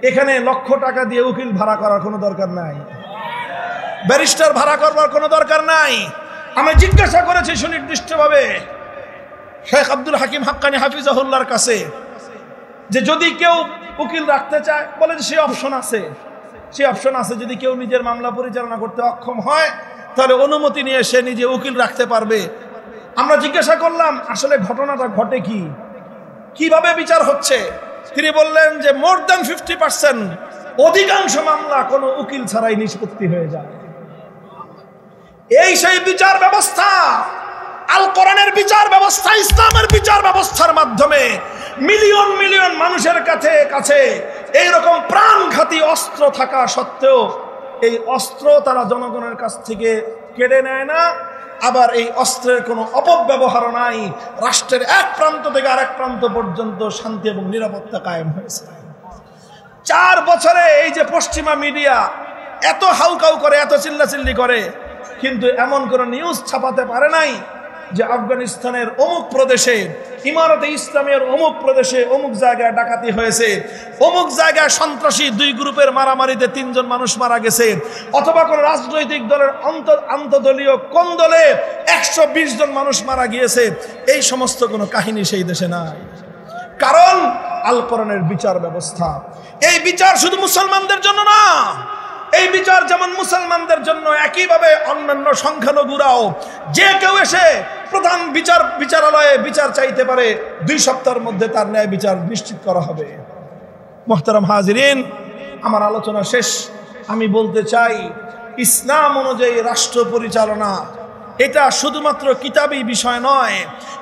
এখানে লক্ষ টাকা দিয়ে উকিল ভাড়া করার কোনো দরকার নাই, ব্যারিস্টার ভাড়া করবার কোনো দরকার নাই। আমি জিজ্ঞাসা করেছি সুনির্দিষ্টভাবে শেখ আব্দুল হাকিম হাক্কানি হাফিজাহুল্লাহর কাছে যে যদি কেউ উকিল রাখতে চায়, বলে যে সে অপশন আছে, সে অপশন আছে। যদি কেউ নিজের মামলা পরিচালনা করতে অক্ষম হয়, তাহলে অনুমতি নিয়ে সে নিজে উকিল রাখতে পারবে। আমরা জিজ্ঞাসা করলাম আসলে ঘটনাটা ঘটে কি, কিভাবে বিচার হচ্ছে? তিনি বললেন যে মোর দ্যান 50%, অধিকাংশ মামলা কোনো উকিল ছাড়াই নিষ্পত্তি হয়ে যায়। এই সেই বিচার ব্যবস্থা, আল কোরআনের বিচার ব্যবস্থা, ইসলামের বিচার ব্যবস্থার মাধ্যমে মিলিয়ন মিলিয়ন মানুষের কাছে এইরকম প্রাণঘাতী অস্ত্র থাকা সত্ত্বেও এই অস্ত্র তারা জনগণের কাছ থেকে কেড়ে নেয় না। আবার এই অস্ত্রের কোনো অপব্যবহার নাই। রাষ্ট্রের এক প্রান্ত থেকে আরেক প্রান্ত পর্যন্ত শান্তি এবং নিরাপত্তা কায়েম হয়েছে। 4 বছরে এই যে পশ্চিমা মিডিয়া এত হাউকাউ করে, এত চিল্লাচিল্লি করে, কিন্তু এমন কোনো নিউজ ছাপাতে পারে নাই যে আফগানিস্তানের অমুক প্রদেশে, ইমারতে ইসলামের অমুক প্রদেশে অমুক জায়গায় ডাকাতি হয়েছে, অমুক জায়গায় সন্ত্রাসী 2 গ্রুপের মারামারিতে 3 জন মানুষ মারা গেছে, অথবা কোন রাজনৈতিক দলের আন্তদলীয় কোন্দলে 120 জন মানুষ মারা গিয়েছে। এই সমস্ত কোনো কাহিনী সেই দেশে নাই। কারণ আল কোরআনের বিচার ব্যবস্থা, এই বিচার শুধু মুসলমানদের জন্য না, এই বিচার যেমন মুসলমানদের জন্য, একইভাবে অন্যান্য সংখ্যালঘুরাও যে কেউ এসে প্রধান বিচারালয়ে বিচার চাইতে পারে, 2 সপ্তাহের মধ্যে তার ন্যায় বিচার নিশ্চিত করা হবে। মুহতারাম হাজিরিন, আমার আলোচনা শেষ। আমি বলতে চাই ইসলাম অনুযায়ী রাষ্ট্র পরিচালনা এটা শুধুমাত্র কিতাবী বিষয় নয়।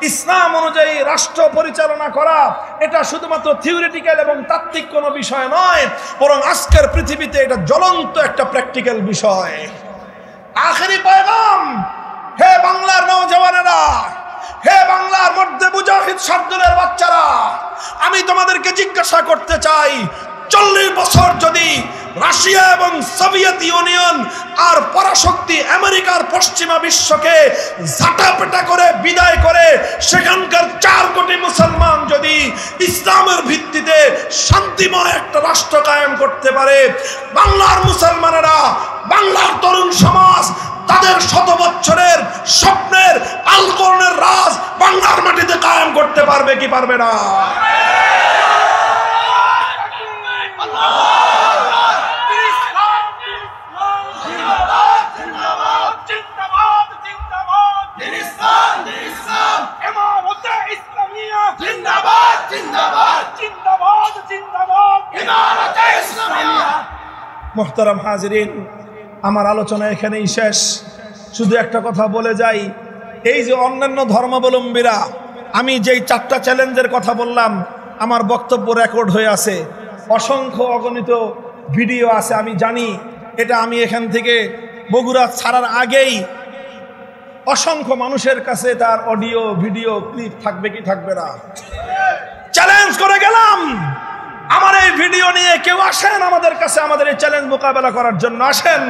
ইসলাম অনুযায়ী রাষ্ট্র পরিচালনা করা এটা শুধুমাত্র থিওরিটিক্যাল এবং তাত্ত্বিক কোনো বিষয় নয়, বরং আজকের পৃথিবীতে এটা জ্বলন্ত একটা প্র্যাকটিক্যাল বিষয়। আখেরি পয়গাম, হে বাংলার নওজওয়ানেরা, হে বাংলার মধ্যে মুজাহিদ শার্দুলের বাচ্চারা, আমি তোমাদেরকে জিজ্ঞাসা করতে চাই, 40 বছর যদি রাশিয়া এবং সোভিয়েত ইউনিয়ন আর পরাশক্তি আমেরিকার পশ্চিমা বিশ্বকে ঝাঁটাপেটা করে বিদায় করে সেখানকার 4 কোটি মুসলমান যদি ইসলামের ভিত্তিতে শান্তিময় একটা রাষ্ট্র কায়েম করতে পারে, বাংলার মুসলমানেরা, বাংলার তরুণ সমাজ তাদের 100 বছরের স্বপ্নের আল কোরআনের রাজ বাংলার মাটিতে কায়েম করতে পারবে কি পারবে না? মুহতারাম হাজিরিন, আমার আলোচনা এখানেই শেষ। শুধু একটা কথা বলে যাই, এই যে অন্যান্য ধর্মাবলম্বীরা, আমি যেই 4টা চ্যালেঞ্জের কথা বললাম, আমার বক্তব্য রেকর্ড হয়ে আছে, অসংখ্য অগণিত ভিডিও আছে। আমি জানি এটা আমি এখান থেকে বগুড়া ছাড়ার আগেই অসংখ্য মানুষের কাছে তার অডিও ভিডিও ক্লিপ থাকবে কি থাকবে না। চ্যালেঞ্জ করে গেলাম, আমার এই ভিডিও নিয়ে কেউ আসেন আমাদের কাছে, আমাদের এই চ্যালেঞ্জ মোকাবেলা করার জন্য আসেন,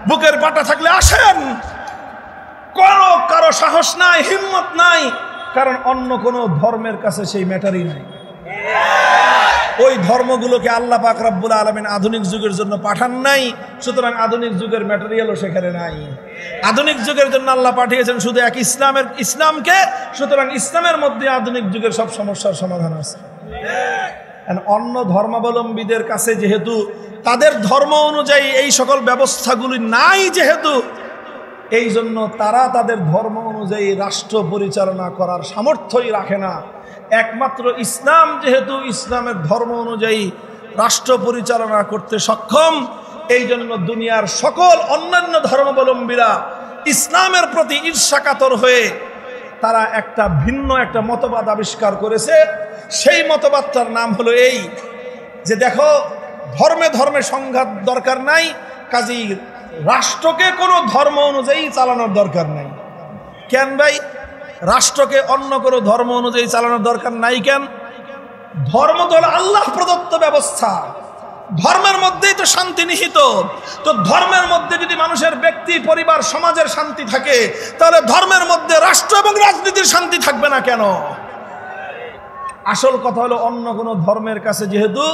বুকের পাটা থাকলে আসেন। কারো সাহস নাই, হিম্মত নাই, কারণ অন্য কোনো ধর্মের কাছে সেই ম্যাটারই নাই। ওই ধর্মগুলোকে আল্লাহ পাক রব্বুল আলামিন আধুনিক যুগের জন্য পাঠান নাই, সুতরাং আধুনিক যুগের ম্যাটেরিয়ালও সেখানে নাই। আধুনিক যুগের জন্য আল্লাহ পাঠিয়েছেন শুধু এক ইসলামকে, সুতরাং ইসলামের মধ্যে আধুনিক যুগের সব সমস্যার সমাধান আছে। অন্য ধর্মাবলম্বীদের কাছে যেহেতু তাদের ধর্ম অনুযায়ী এই সকল ব্যবস্থাগুলি নাই, যেহেতু এই জন্য তারা তাদের ধর্ম অনুযায়ী রাষ্ট্র পরিচালনা করার সামর্থ্যই রাখে না। একমাত্র ইসলাম যেহেতু ইসলামের ধর্ম অনুযায়ী রাষ্ট্র পরিচালনা করতে সক্ষম, এই জন্য দুনিয়ার সকল অন্যান্য ধর্মাবলম্বীরা ইসলামের প্রতি ঈর্ষাকাতর হয়ে তারা একটা ভিন্ন একটা মতবাদ আবিষ্কার করেছে। সেই মতবাদটার নাম হলো এই যে, দেখো, ধর্মে ধর্মে সংঘাত দরকার নাই, কাজেই রাষ্ট্রকে কোনো ধর্ম অনুযায়ী চালানোর দরকার নাই। কেন ভাই রাষ্ট্রকে অন্য কোনো ধর্ম অনুযায়ী চালানোর দরকার নাই কেন? ধর্ম তো হলো আল্লাহ প্রদত্ত ব্যবস্থা, ধর্মের মধ্যেই তো শান্তি নিহিত। তো ধর্মের মধ্যে যদি মানুষের ব্যক্তি, পরিবার, সমাজের শান্তি থাকে, তাহলে ধর্মের মধ্যে রাষ্ট্র এবং রাজনীতির শান্তি থাকবে না কেন? আসল কথা হলো, অন্য কোনো ধর্মের কাছে যেহেতু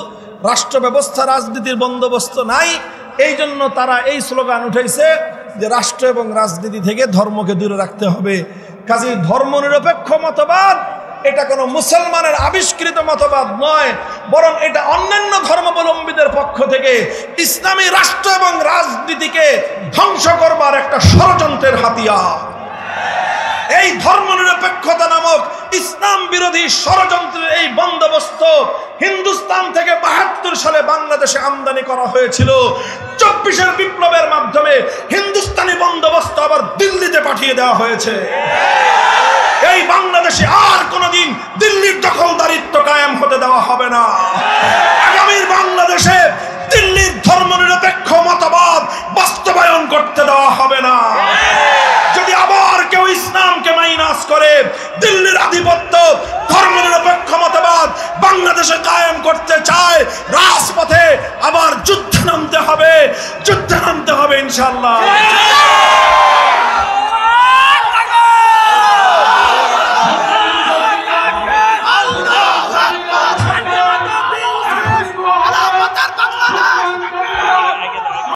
রাষ্ট্র ব্যবস্থা, রাজনীতির বন্দোবস্ত নাই, এই জন্য তারা এই স্লোগান উঠেছে যে রাষ্ট্র এবং রাজনীতি থেকে ধর্মকে দূরে রাখতে হবে। কাজেই ধর্মনিরপেক্ষ মতবাদ এটা কোনো মুসলমানের আবিষ্কৃত মতবাদ নয়, বরং এটা অন্যান্য ধর্মাবলম্বীদের পক্ষ থেকে ইসলামী রাষ্ট্র এবং রাজনীতিকে ধ্বংস করবার একটা ষড়যন্ত্রের হাতিয়ার। এই ধর্মনিরপেক্ষতা নামক ইসলাম বিরোধী ষড়যন্ত্রের এই বন্দোবস্ত হিন্দুস্তান থেকে ৭২ সালে বাংলাদেশে আমদানি করা হয়েছিল। ২৪ বিপ্লবের মাধ্যমে হিন্দুস্তানি বন্দোবস্ত আবার দিল্লিতে পাঠিয়ে দেওয়া হয়েছে। এই বাংলাদেশে আর কোনোদিন দিল্লির দখলদারিত্ব কায়েম হতে দেওয়া হবে না। আগামীর বাংলাদেশে দিল্লির ধর্মনিরপেক্ষ মতবাদ বাস্তবায়ন করতে দেওয়া হবে না। যদি আবার কেউ ইসলামকে মাইনাস করে দিল্লির আধিপত্য, ধর্মনিরপেক্ষ মতবাদ বাংলাদেশে কায়েম করতে চায়, রাজপথে আবার যুদ্ধে নামতে হবে ইনশাআল্লাহ।